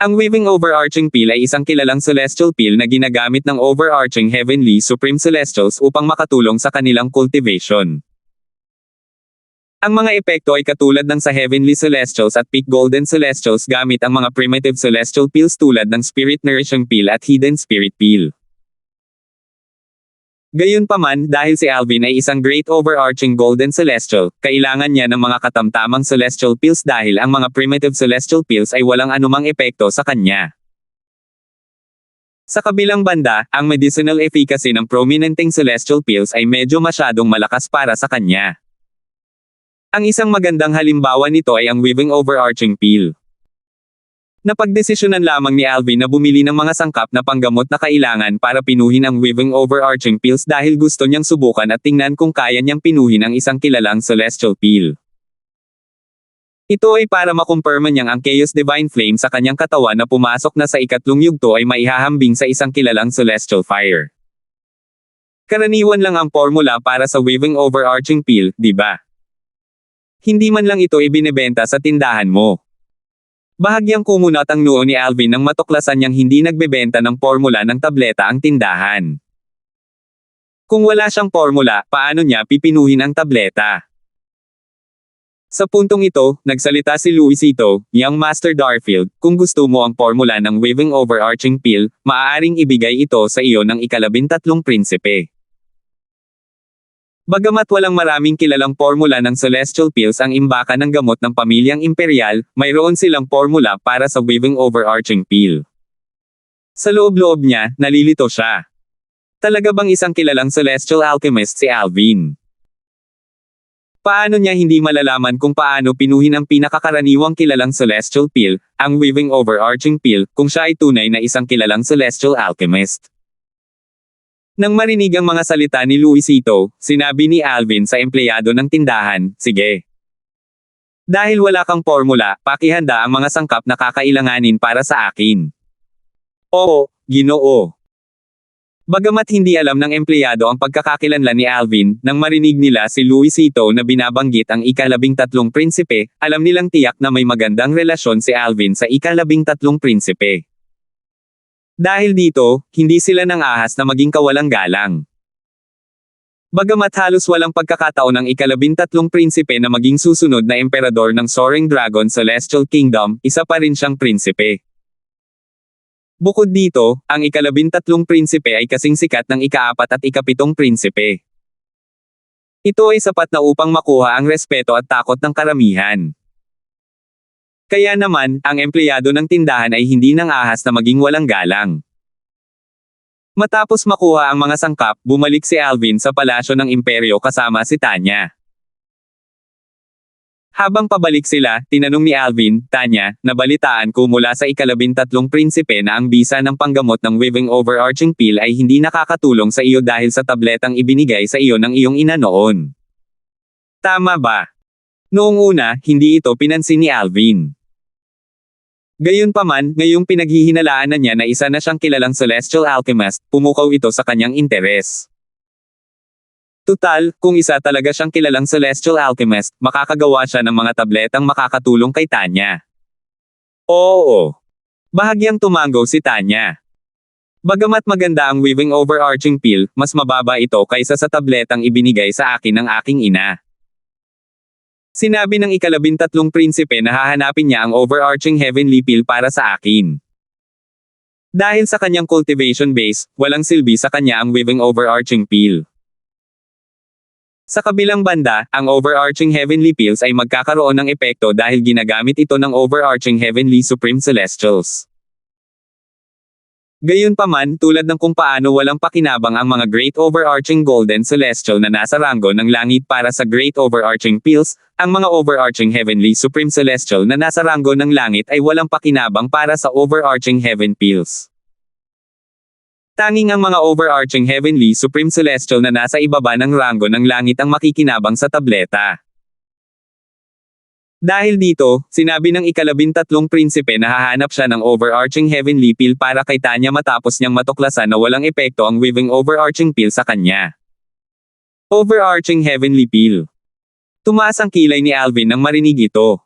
Ang weaving overarching peel ay isang kilalang celestial peel na ginagamit ng overarching heavenly supreme celestials upang makatulong sa kanilang cultivation. Ang mga epekto ay katulad ng sa Heavenly Celestials at Peak Golden Celestials gamit ang mga primitive celestial peels tulad ng Spirit Nourishing Peel at Hidden Spirit Peel. Gayunpaman, dahil si Alvin ay isang great overarching Golden Celestial, kailangan niya ng mga katamtamang celestial peels dahil ang mga primitive celestial peels ay walang anumang epekto sa kanya. Sa kabilang banda, ang medicinal efficacy ng prominenteng celestial peels ay medyo masyadong malakas para sa kanya. Ang isang magandang halimbawa nito ay ang weaving overarching peel. Napagdesisyonan lamang ni Alvin na bumili ng mga sangkap na panggamot na kailangan para pinuhin ang weaving overarching peels dahil gusto niyang subukan at tingnan kung kaya niyang pinuhin ang isang kilalang celestial peel. Ito ay para makumpirma niyang ang Chaos Divine Flame sa kanyang katawan na pumasok na sa ikatlong yugto ay maihahambing sa isang kilalang celestial fire. Karaniwan lang ang formula para sa weaving overarching peel, di ba? Hindi man lang ito ibinebenta sa tindahan mo. Bahagyang kumunat ang noo ni Alvin nang matuklasan niyang hindi nagbebenta ng formula ng tableta ang tindahan. Kung wala siyang formula, paano niya pipinuhin ang tableta? Sa puntong ito, nagsalita si Luisito, Young Master Darfield, kung gusto mo ang formula ng waving overarching pill, maaaring ibigay ito sa iyo ng ika-13 prinsipe. Bagamat walang maraming kilalang formula ng celestial pills ang imbaka ng gamot ng pamilyang imperial, mayroon silang formula para sa waving overarching pill. Sa loob-loob niya, nalilito siya. Talaga bang isang kilalang celestial alchemist si Alvin? Paano niya hindi malalaman kung paano pinuhin ang pinakakaraniwang kilalang celestial pill, ang waving overarching pill, kung siya ay tunay na isang kilalang celestial alchemist? Nang marinig ang mga salita ni Luisito, sinabi ni Alvin sa empleyado ng tindahan, sige. Dahil wala kang formula, pakihanda ang mga sangkap na kakailanganin para sa akin. Oo, Ginoo. Bagamat hindi alam ng empleyado ang pagkakakilanlan ni Alvin, nang marinig nila si Luisito na binabanggit ang ika-13 prinsipe, alam nilang tiyak na may magandang relasyon si Alvin sa ika-13 prinsipe. Dahil dito, hindi sila nang ahas na maging kawalang galang. Bagamat halos walang pagkakataon ang ika-13 prinsipe na maging susunod na emperador ng Soaring Dragon Celestial Kingdom, isa pa rin siyang prinsipe. Bukod dito, ang ika-13 prinsipe ay kasing sikat ng ika-4 at ika-7 prinsipe. Ito ay sapat na upang makuha ang respeto at takot ng karamihan. Kaya naman, ang empleyado ng tindahan ay hindi nang ahas na maging walang galang. Matapos makuha ang mga sangkap, bumalik si Alvin sa palasyo ng imperyo kasama si Tanya. Habang pabalik sila, tinanong ni Alvin, Tanya, nabalitaan ko mula sa ika-13 prinsipe na ang bisa ng panggamot ng waving overarching pill ay hindi nakakatulong sa iyo dahil sa tabletang ibinigay sa iyo ng iyong ina noon. Tama ba? Noong una, hindi ito pinansin ni Alvin. Gayunpaman, ngayong pinaghihinalaan na niya na isa na siyang kilalang celestial alchemist, pumukaw ito sa kanyang interes. Tutal, kung isa talaga siyang kilalang celestial alchemist, makakagawa siya ng mga tabletang makakatulong kay Tanya. Oo. Bahagyang tumango si Tanya. Bagamat maganda ang weaving overarching pill, mas mababa ito kaysa sa tabletang ibinigay sa akin ng aking ina. Sinabi ng ika-13 prinsipe na hahanapin niya ang overarching heavenly pill para sa akin. Dahil sa kanyang cultivation base, walang silbi sa kanya ang weaving overarching pill. Sa kabilang banda, ang overarching heavenly pills ay magkakaroon ng epekto dahil ginagamit ito ng overarching heavenly supreme celestials. Gayunpaman, tulad ng kung paano walang pakinabang ang mga great overarching golden celestial na nasa ranggo ng langit para sa great overarching pills, ang mga overarching heavenly supreme celestial na nasa ranggo ng langit ay walang pakinabang para sa overarching heaven pills. Tanging ang mga overarching heavenly supreme celestial na nasa ibaba ng ranggo ng langit ang makikinabang sa tableta. Dahil dito, sinabi ng ika-13 prinsipe na hahanap siya ng overarching heavenly pill para kay Tanya matapos niyang matuklasan na walang epekto ang weaving overarching pill sa kanya. Overarching heavenly pill. Tumaas ang kilay ni Alvin nang marinig ito.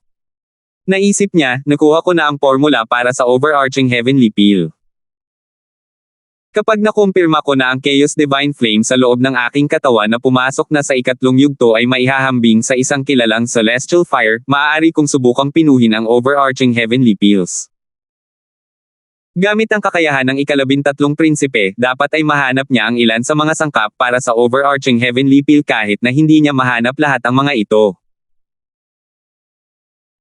Naisip niya, nakuha ko na ang formula para sa overarching heavenly pill. Kapag nakumpirma ko na ang Chaos Divine Flame sa loob ng aking katawan na pumasok na sa ikatlong yugto ay maihahambing sa isang kilalang celestial fire, maaari kong subukang pinuhin ang overarching heavenly pills. Gamit ang kakayahan ng ika-13 prinsipe, dapat ay mahanap niya ang ilan sa mga sangkap para sa overarching heavenly pill kahit na hindi niya mahanap lahat ang mga ito.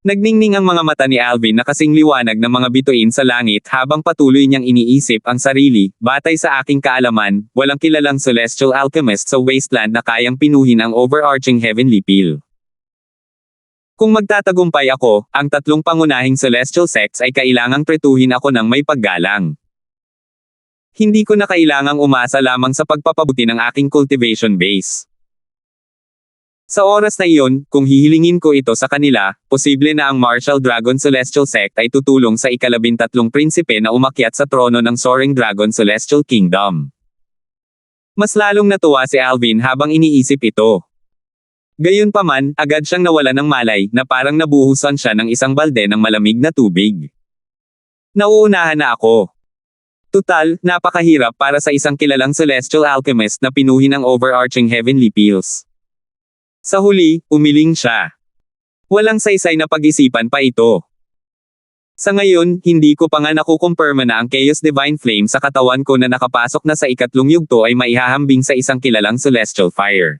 Nagningning ang mga mata ni Alvin na kasing liwanag ng mga bituin sa langit habang patuloy niyang iniisip ang sarili, batay sa aking kaalaman, walang kilalang celestial alchemist sa wasteland na kayang pinuhin ang overarching heavenly pill. Kung magtatagumpay ako, ang tatlong pangunahing celestial sects ay kailangang pretuhin ako ng may paggalang. Hindi ko na kailangang umasa lamang sa pagpapabuti ng aking cultivation base. Sa oras na iyon, kung hihilingin ko ito sa kanila, posible na ang Martial Dragon Celestial Sect ay tutulong sa ika-13 prinsipe na umakyat sa trono ng Soaring Dragon Celestial Kingdom. Mas lalong natuwa si Alvin habang iniisip ito. Gayunpaman, agad siyang nawala ng malay na parang nabuhusan siya ng isang balde ng malamig na tubig. Nauunahan na ako. Tutal, napakahirap para sa isang kilalang celestial alchemist na pinuhin ang overarching heavenly pills. Sa huli, umiling siya. Walang saysay na pag-isipan pa ito. Sa ngayon, hindi ko pa nga nakukumpirma na ang Chaos Divine Flame sa katawan ko na nakapasok na sa ikatlong yugto ay maihahambing sa isang kilalang Celestial Fire.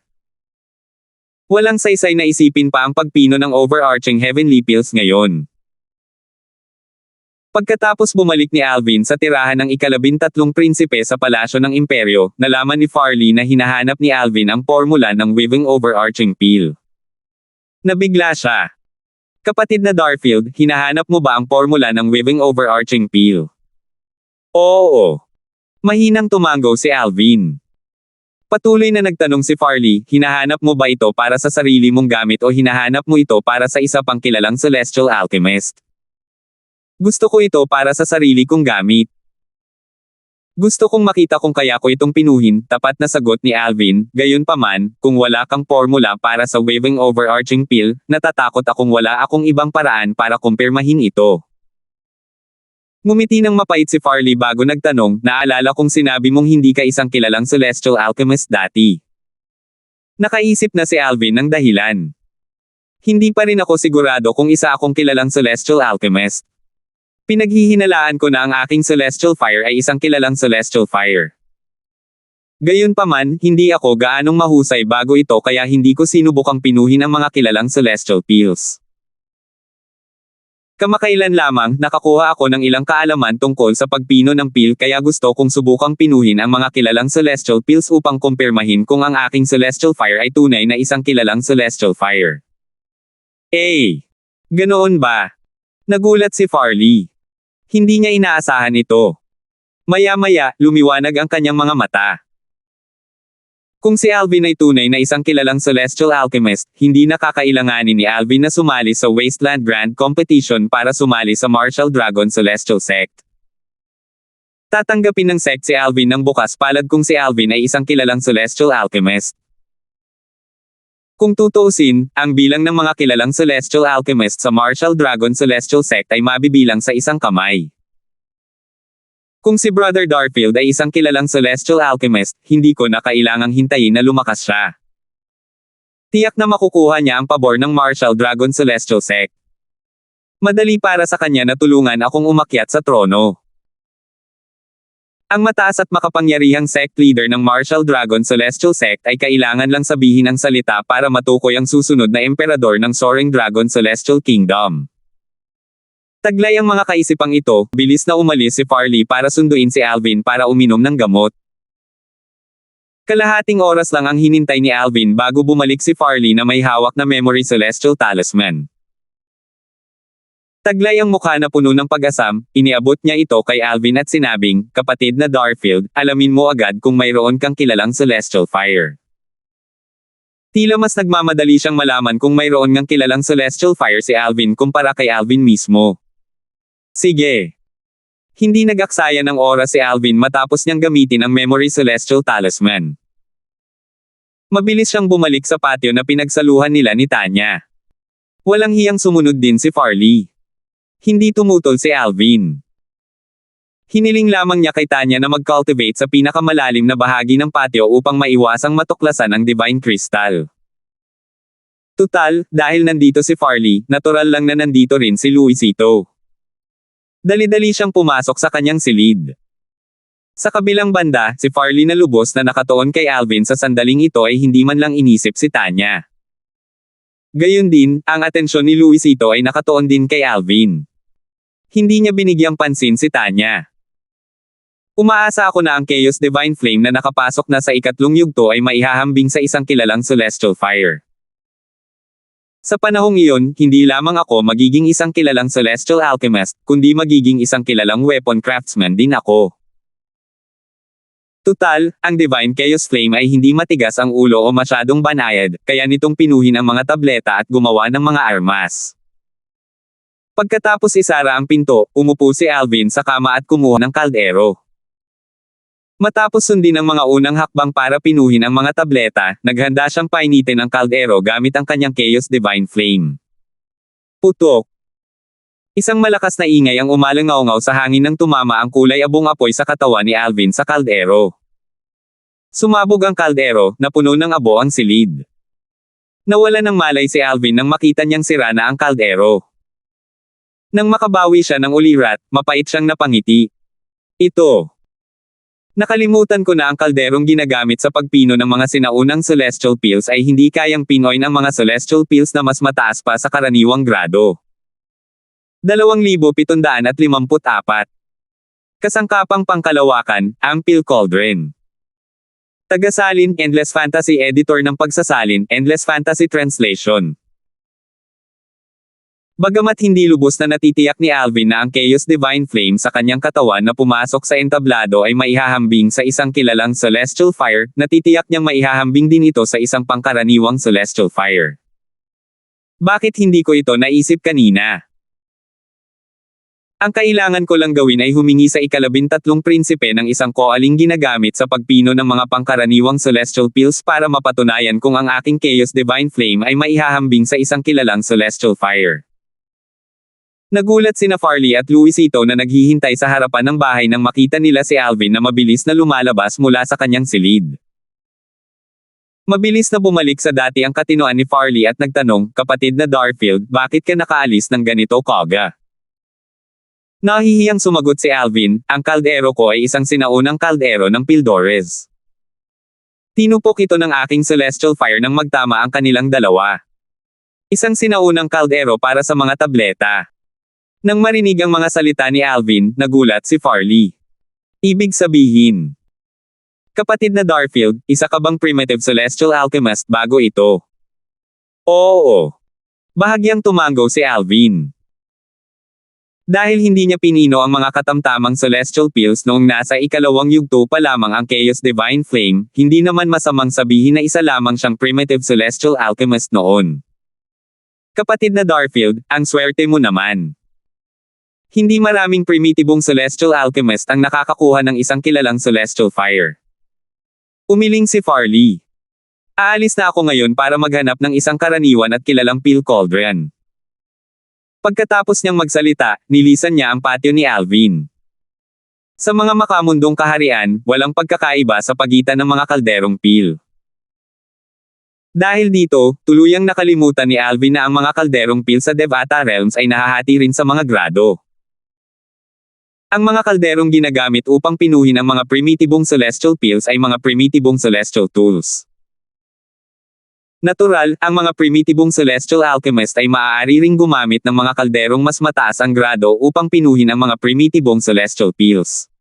Walang saysay na isipin pa ang pagpino ng overarching Heavenly Pills ngayon. Pagkatapos bumalik ni Alvin sa tirahan ng ika-13 prinsipe sa palasyo ng imperyo, nalaman ni Farley na hinahanap ni Alvin ang formula ng Weaving Overarching Pill. Nabigla siya. Kapatid na Darfield, hinahanap mo ba ang formula ng Weaving Overarching Pill? Oo. Mahinang tumango si Alvin. Patuloy na nagtanong si Farley, hinahanap mo ba ito para sa sarili mong gamit o hinahanap mo ito para sa isa pang kilalang Celestial Alchemist? Gusto ko ito para sa sarili kong gamit. Gusto kong makita kung kaya ko itong pinuhin, tapat na sagot ni Alvin. Gayunpaman, kung wala kang formula para sa Weaving Overarching Pill, natatakot akong wala akong ibang paraan para kumpirmahin ito. Ngumiti ng mapait si Farley bago nagtanong, naalala kong sinabi mong hindi ka isang kilalang Celestial Alchemist dati. Nakaisip na si Alvin ng dahilan. Hindi pa rin ako sigurado kung isa akong kilalang Celestial Alchemist. Pinaghihinalaan ko na ang aking Celestial Fire ay isang kilalang Celestial Fire. Gayunpaman, hindi ako gaanong mahusay bago ito kaya hindi ko sinubukang pinuhin ang mga kilalang Celestial Pills. Kamakailan lamang, nakakuha ako ng ilang kaalaman tungkol sa pagpino ng pill kaya gusto kong subukang pinuhin ang mga kilalang Celestial Pills upang kumpirmahin kung ang aking Celestial Fire ay tunay na isang kilalang Celestial Fire. Ganoon ba? Nagulat si Farley. Hindi niya inaasahan ito. Maya-maya, lumiwanag ang kanyang mga mata. Kung si Alvin ay tunay na isang kilalang Celestial Alchemist, hindi nakakailanganin ni Alvin na sumali sa Wasteland Grand Competition para sumali sa Martial Dragon Celestial Sect. Tatanggapin ng sect si Alvin ng bukas palad kung si Alvin ay isang kilalang Celestial Alchemist. Kung tutuusin, ang bilang ng mga kilalang Celestial Alchemist sa Martial Dragon Celestial Sect ay mabibilang sa isang kamay. Kung si Brother Darfield ay isang kilalang Celestial Alchemist, hindi ko na kailangang hintayin na lumakas siya. Tiyak na makukuha niya ang pabor ng Martial Dragon Celestial Sect. Madali para sa kanya na tulungan akong umakyat sa trono. Ang mataas at makapangyarihang sect leader ng Martial Dragon Celestial Sect ay kailangan lang sabihin ang salita para matukoy ang susunod na emperador ng Soaring Dragon Celestial Kingdom. Taglay ang mga kaisipang ito, bilis na umalis si Farley para sunduin si Alvin para uminom ng gamot. Kalahating oras lang ang hinintay ni Alvin bago bumalik si Farley na may hawak na Memory Celestial Talisman. Taglay ang mukha na puno ng pag-asam, iniabot niya ito kay Alvin at sinabing, kapatid na Darfield, alamin mo agad kung mayroon kang kilalang Celestial Fire. Tila mas nagmamadali siyang malaman kung mayroon ngang kilalang Celestial Fire si Alvin kumpara kay Alvin mismo. Sige. Hindi nag-aksaya ng oras si Alvin matapos niyang gamitin ang Memory Celestial Talisman. Mabilis siyang bumalik sa patio na pinagsaluhan nila ni Tanya. Walang hiyang sumunod din si Farley. Hindi tumutol si Alvin. Hiniling lamang niya kay Tanya na mag-cultivate sa pinakamalalim na bahagi ng patio upang maiwasang matuklasan ang Divine Crystal. Tutal, dahil nandito si Farley, natural lang na nandito rin si Luisito. Dali-dali siyang pumasok sa kanyang silid. Sa kabilang banda, si Farley na lubos na nakatuon kay Alvin sa sandaling ito ay hindi man lang inisip si Tanya. Gayun din, ang atensyon ni Luisito ay nakatuon din kay Alvin. Hindi niya binigyang pansin si Tanya. Umaasa ako na ang Chaos Divine Flame na nakapasok na sa ikatlong yugto ay maihahambing sa isang kilalang Celestial Fire. Sa panahong iyon, hindi lamang ako magiging isang kilalang Celestial Alchemist, kundi magiging isang kilalang Weapon Craftsman din ako. Tutal, ang Divine Chaos Flame ay hindi matigas ang ulo o masyadong banayad, kaya nitong pinuhin ang mga tableta at gumawa ng mga armas. Pagkatapos isara ang pinto, umupo si Alvin sa kama at kumuha ng kaldero. Matapos sundin ang mga unang hakbang para pinuhin ang mga tableta, naghanda siyang painitin ang kaldero gamit ang kanyang Chaos Divine Flame. Putok! Isang malakas na ingay ang umalangaw-ngaw sa hangin nang tumama ang kulay abong apoy sa katawan ni Alvin sa kaldero. Sumabog ang kaldero, na puno ng abo ang silid. Nawala ng malay si Alvin nang makita niyang sira na ang kaldero. Nang makabawi siya ng ulirat, mapait siyang napangiti. Ito. Nakalimutan ko na ang kalderong ginagamit sa pagpino ng mga sinaunang celestial pills ay hindi kayang pinoy ng mga celestial pills na mas mataas pa sa karaniwang grado. 2,754. Kasangkapang pangkalawakan, ang Pill Cauldron. Tagasalin, Endless Fantasy Editor ng pagsasalin, Endless Fantasy Translation. Bagamat hindi lubos na natitiyak ni Alvin na ang Chaos Divine Flame sa kanyang katawan na pumasok sa entablado ay maihahambing sa isang kilalang Celestial Fire, natitiyak niyang maihahambing din ito sa isang pangkaraniwang Celestial Fire. Bakit hindi ko ito naisip kanina? Ang kailangan ko lang gawin ay humingi sa ika-13 prinsipe ng isang koaling ginagamit sa pagpino ng mga pangkaraniwang celestial pills para mapatunayan kung ang aking Chaos Divine Flame ay maihahambing sa isang kilalang celestial fire. Nagulat sina Farley at Luisito na naghihintay sa harapan ng bahay nang makita nila si Alvin na mabilis na lumalabas mula sa kanyang silid. Mabilis na bumalik sa dati ang katinoan ni Farley at nagtanong, "Kapatid na Darfield, bakit ka nakaalis ng ganito kaga?" Nahihiyang sumagot si Alvin, "Ang kaldero ko ay isang sinaunang kaldero ng Pildores. Tinupok ito ng aking celestial fire nang magtama ang kanilang dalawa. Isang sinaunang kaldero para sa mga tableta." Nang marinig ang mga salita ni Alvin, nagulat si Farley. Ibig sabihin, "Kapatid na Darfield, isa ka bang primitive celestial alchemist bago ito?" Oo. Bahagyang tumango si Alvin. Dahil hindi niya pinino ang mga katamtamang celestial pills noong nasa ikalawang yugto pa lamang ang Chaos Divine Flame, hindi naman masamang sabihin na isa lamang siyang primitive celestial alchemist noon. Kapatid na Darfield, ang swerte mo naman. Hindi maraming primitibong celestial alchemist ang nakakakuha ng isang kilalang celestial fire. Umiling si Farley. Aalis na ako ngayon para maghanap ng isang karaniwan at kilalang Pill Cauldron. Pagkatapos niyang magsalita, nilisan niya ang patio ni Alvin. Sa mga makamundong kaharian, walang pagkakaiba sa pagitan ng mga kalderong pill. Dahil dito, tuluyang nakalimutan ni Alvin na ang mga kalderong pill sa Devata Realms ay nahahati rin sa mga grado. Ang mga kalderong ginagamit upang pinuhin ang mga primitibong celestial pills ay mga primitibong celestial tools. Natural, ang mga primitibong celestial alchemist ay maaari ring gumamit ng mga kalderong mas mataas ang grado upang pinuhin ang mga primitibong celestial pills.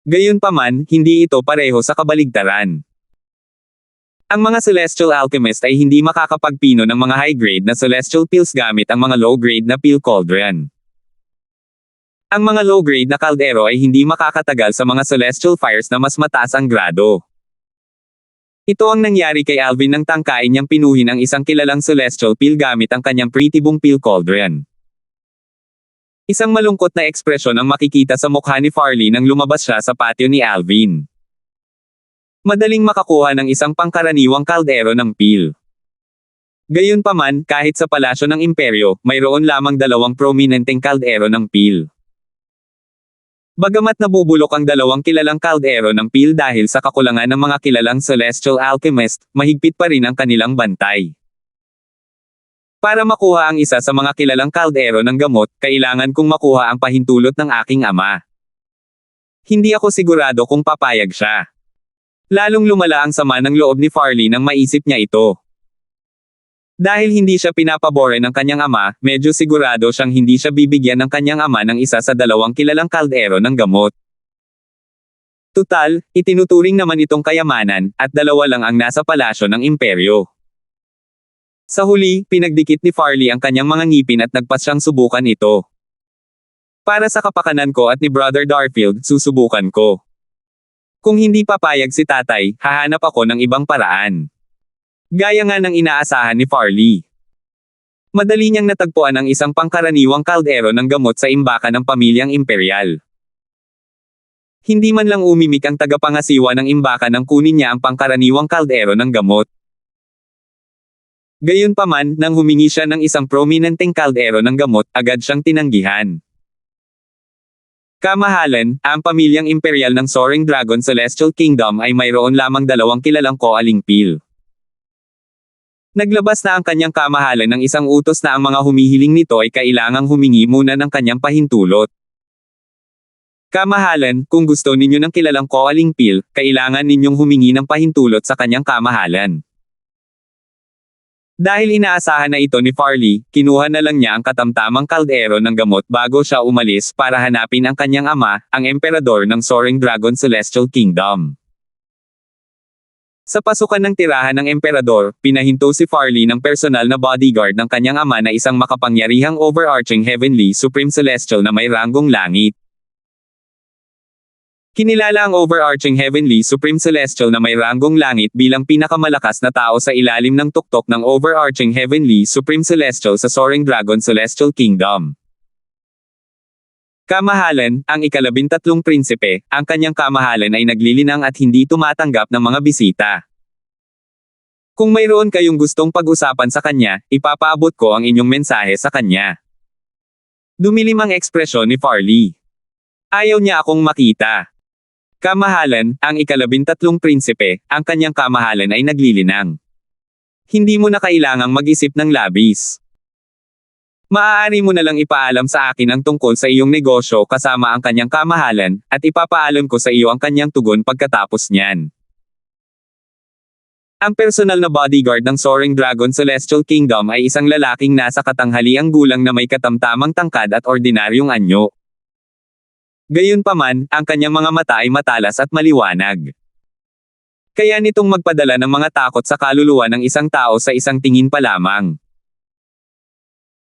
Gayunpaman, hindi ito pareho sa kabaligtaran. Ang mga celestial alchemist ay hindi makakapagpino ng mga high-grade na celestial pills gamit ang mga low-grade na pill cauldron. Ang mga low-grade na kaldero ay hindi makakatagal sa mga celestial fires na mas mataas ang grado. Ito ang nangyari kay Alvin nang tangkain niyang pinuhin ang isang kilalang celestial pill gamit ang kanyang primitibong pill cauldron. Isang malungkot na ekspresyon ang makikita sa mukha ni Farley nang lumabas siya sa patio ni Alvin. Madaling makakuha ng isang pangkaraniwang kaldero ng pill. Gayunpaman, kahit sa palasyo ng imperyo, mayroon lamang 2 prominenteng kaldero ng pill. Bagamat nabubulok ang 2 kilalang kaldero ng pill dahil sa kakulangan ng mga kilalang celestial alchemist, mahigpit pa rin ang kanilang bantay. Para makuha ang isa sa mga kilalang kaldero ng gamot, kailangan kong makuha ang pahintulot ng aking ama. Hindi ako sigurado kung papayag siya. Lalong lumala ang sama ng loob ni Farley nang maisip niya ito. Dahil hindi siya pinapabore ng kanyang ama, medyo sigurado siyang hindi siya bibigyan ng kanyang ama ng isa sa 2 kilalang kaldero ng gamot. Tutal, itinuturing naman itong kayamanan, at 2 lang ang nasa palasyo ng imperyo. Sa huli, pinagdikit ni Farley ang kanyang mga ngipin at nagpas siyang subukan ito. Para sa kapakanan ko at ni Brother Darfield, susubukan ko. Kung hindi papayag si tatay, hahanap ako ng ibang paraan. Gaya nga ng inaasahan ni Farley. Madali niyang natagpuan ang isang pangkaraniwang kaldero ng gamot sa imbakan ng pamilyang imperial. Hindi man lang umimik ang tagapangasiwa ng imbakan nang kunin niya ang pangkaraniwang kaldero ng gamot. Gayunpaman, nang humingi siya ng isang prominenteng kaldero ng gamot, agad siyang tinanggihan. Kamahalan, ang pamilyang imperial ng Soaring Dragon Celestial Kingdom ay mayroon lamang 2 kilalang koaling pill. Naglabas na ang kanyang kamahalan ng isang utos na ang mga humihiling nito ay kailangang humingi muna ng kanyang pahintulot. Kamahalan, kung gusto ninyo ng kilalang Koaling Pil, kailangan ninyong humingi ng pahintulot sa kanyang kamahalan. Dahil inaasahan na ito ni Farley, kinuha na lang niya ang katamtamang kaldero ng gamot bago siya umalis para hanapin ang kanyang ama, ang emperador ng Soaring Dragon Celestial Kingdom. Sa pasukan ng tirahan ng emperador, pinahinto si Farley ng personal na bodyguard ng kanyang ama na isang makapangyarihang overarching heavenly supreme celestial na may ranggong langit. Kinilala ang overarching heavenly supreme celestial na may ranggong langit bilang pinakamalakas na tao sa ilalim ng tuktok ng overarching heavenly supreme celestial sa Soaring Dragon Celestial Kingdom. Kamahalan, ang ika-13 prinsipe, ang kanyang kamahalan ay naglilinang at hindi tumatanggap ng mga bisita. Kung mayroon kayong gustong pag-usapan sa kanya, ipapaabot ko ang inyong mensahe sa kanya. Dumilim ang ekspresyon ni Farley. Ayaw niya akong makita. Kamahalan, ang ika-13 prinsipe, ang kanyang kamahalan ay naglilinang. Hindi mo na kailangang mag-isip ng labis. Maaari mo na lang ipaalam sa akin ang tungkol sa iyong negosyo kasama ang kanyang kamahalan, at ipapaalam ko sa iyo ang kanyang tugon pagkatapos niyan. Ang personal na bodyguard ng Soaring Dragon Celestial Kingdom ay isang lalaking nasa katanghaliang gulang na may katamtamang tangkad at ordinaryong anyo. Gayunpaman, ang kanyang mga mata ay matalas at maliwanag. Kaya nitong magpadala ng mga takot sa kaluluwa ng isang tao sa isang tingin pa lamang.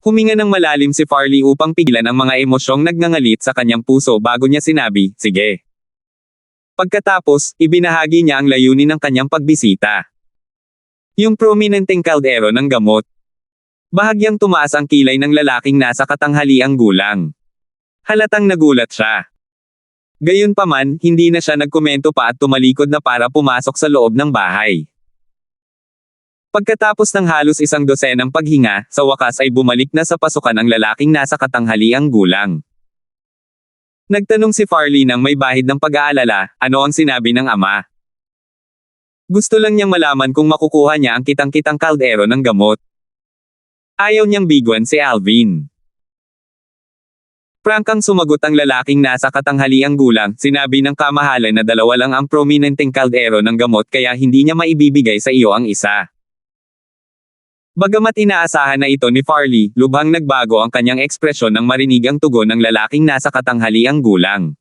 Huminga ng malalim si Farley upang pigilan ang mga emosyong nagngangalit sa kanyang puso bago niya sinabi, "Sige." Pagkatapos, ibinahagi niya ang layunin ng kanyang pagbisita. Yung prominenteng kaldero ng gamot. Bahagyang tumaas ang kilay ng lalaking nasa katanghaliang gulang. Halatang nagulat siya. Gayunpaman, hindi na siya nagkomento pa at tumalikod na para pumasok sa loob ng bahay. Pagkatapos ng halos 12 paghinga, sa wakas ay bumalik na sa pasukan ang lalaking nasa katanghaliang gulang. Nagtanong si Farley nang may bahid ng pag-aalala, ano ang sinabi ng ama. Gusto lang niyang malaman kung makukuha niya ang kitang-kitang kaldero ng gamot. Ayaw niyang biguan si Alvin. Prangkang sumagot ang lalaking nasa katanghaliang gulang, sinabi ng kamahalan na 2 lang ang prominenteng kaldero ng gamot kaya hindi niya maibibigay sa iyo ang isa. Bagamat inaasahan na ito ni Farley, lubhang nagbago ang kanyang ekspresyon nang marinig ang tugon ng lalaking nasa katanghaliang gulang.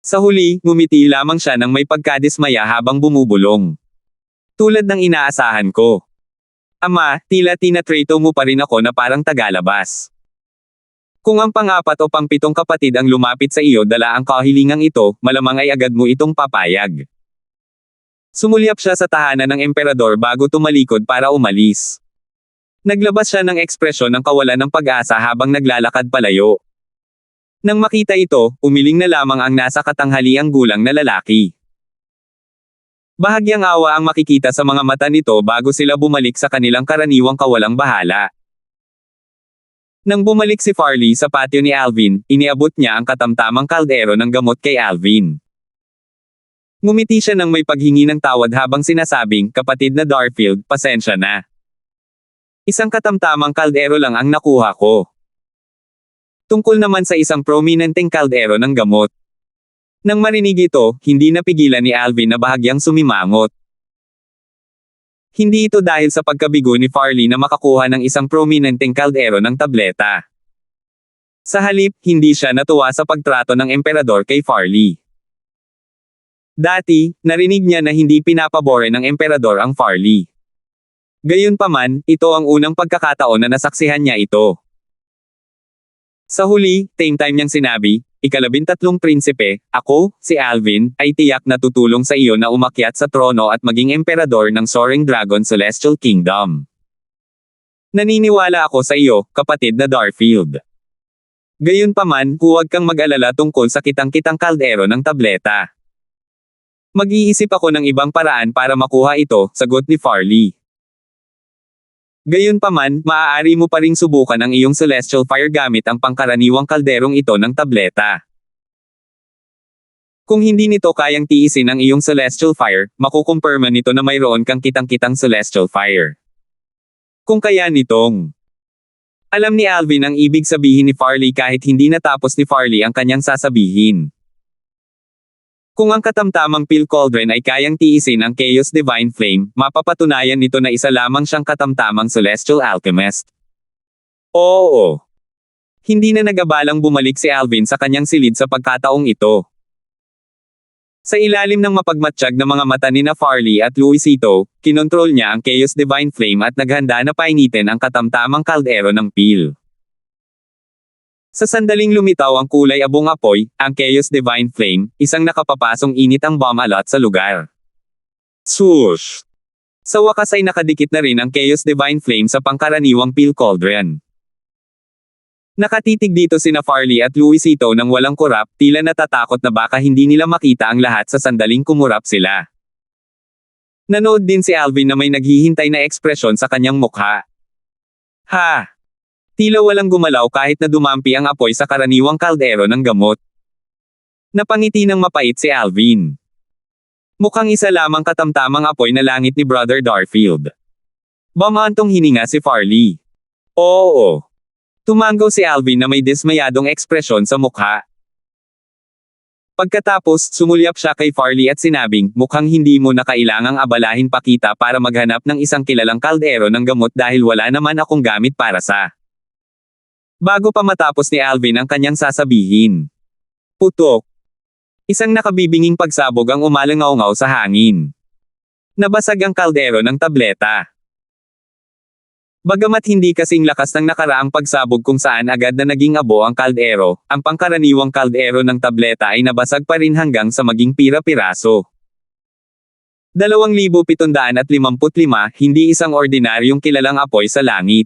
Sa huli, ngumiti lamang siya nang may pagkadismaya habang bumubulong. Tulad ng inaasahan ko. Ama, tila tinatrato mo pa rin ako na parang tagalabas. Kung ang pang-4 o pang-7 kapatid ang lumapit sa iyo dala ang kahilingang ito, malamang ay agad mo itong papayag. Sumulyap siya sa tahanan ng emperador bago tumalikod para umalis. Naglabas siya ng ekspresyon ng kawalan ng pag-asa habang naglalakad palayo. Nang makita ito, umiling na lamang ang nasa katanghaliang gulang na lalaki. Bahagyang awa ang makikita sa mga mata nito bago sila bumalik sa kanilang karaniwang kawalang bahala. Nang bumalik si Farley sa patio ni Alvin, iniabot niya ang katamtamang kaldero ng gamot kay Alvin. Ngumiti siya nang may paghingi ng tawad habang sinasabing, "Kapatid na Darfield, pasensya na. Isang katamtamang kaldero lang ang nakuha ko." Tungkol naman sa isang prominenteng kaldero ng gamot. Nang marinig ito, hindi napigilan ni Alvin na bahagyang sumimangot. Hindi ito dahil sa pagkabigo ni Farley na makakuha ng isang prominenteng kaldero ng tableta. Sa halip, hindi siya natuwa sa pagtrato ng emperador kay Farley. Dati, narinig niya na hindi pinapabore ng emperador ang Farley. Gayunpaman, ito ang unang pagkakataon na nasaksihan niya ito. Sa huli, same time niyang sinabi, "Ika-13 prinsipe, ako, si Alvin, ay tiyak na tutulong sa iyo na umakyat sa trono at maging emperador ng Soaring Dragon Celestial Kingdom. Naniniwala ako sa iyo, kapatid na Darfield. Gayunpaman, huwag kang mag-alala tungkol sa kitang-kitang kaldero ng tableta. Mag-iisip ako ng ibang paraan para makuha ito," sagot ni Farley. Gayunpaman, maaari mo pa ring subukan ang iyong celestial fire gamit ang pangkaraniwang kalderong ito ng tableta. Kung hindi nito kayang tiisin ang iyong celestial fire, makukumpirma nito na mayroon kang kitang-kitang celestial fire. Kung kaya nitong alam ni Alvin ang ibig sabihin ni Farley kahit hindi natapos ni Farley ang kanyang sasabihin. Kung ang katamtamang Phil Cauldron ay kayang tiisin ang Chaos Divine Flame, mapapatunayan nito na isa lamang siyang katamtamang Celestial Alchemist. Oo. Hindi na nagabalang bumalik si Alvin sa kanyang silid sa pagkataong ito. Sa ilalim ng mapagmatsyag na mga mata ni na Farley at Luisito, kinontrol niya ang Chaos Divine Flame at naghanda na painitin ang katamtamang kaldero ng Phil. Sa sandaling lumitaw ang kulay abong apoy, ang Chaos Divine Flame, isang nakapapasong init ang bomb alot sa lugar. Swoosh! Sa wakas ay nakadikit na rin ang Chaos Divine Flame sa pangkaraniwang Phil Cauldron. Nakatitig dito sina Farley at Luisito nang walang kurap, tila natatakot na baka hindi nila makita ang lahat sa sandaling kumurap sila. Nanood din si Alvin na may naghihintay na ekspresyon sa kanyang mukha. Ha! Tila walang gumalaw kahit na dumampi ang apoy sa karaniwang kaldero ng gamot. Napangiti ng mapait si Alvin. Mukhang isa lamang katamtamang apoy na langit ni Brother Darfield. Bamantong hininga si Farley. Oo. Tumango si Alvin na may dismayadong ekspresyon sa mukha. Pagkatapos, sumulyap siya kay Farley at sinabing, mukhang hindi mo na kailangang abalahin pa kita para maghanap ng isang kilalang kaldero ng gamot dahil wala naman akong gamit para sa. Bago pa matapos ni Alvin ang kanyang sasabihin. Putok. Isang nakabibinging pagsabog ang umalangaw-ngaw sa hangin. Nabasag ang kaldero ng tableta. Bagamat hindi kasing lakas ng nakaraang pagsabog kung saan agad na naging abo ang kaldero, ang pangkaraniwang kaldero ng tableta ay nabasag pa rin hanggang sa maging pira-piraso. 2,755, hindi isang ordinaryong kilalang apoy sa langit.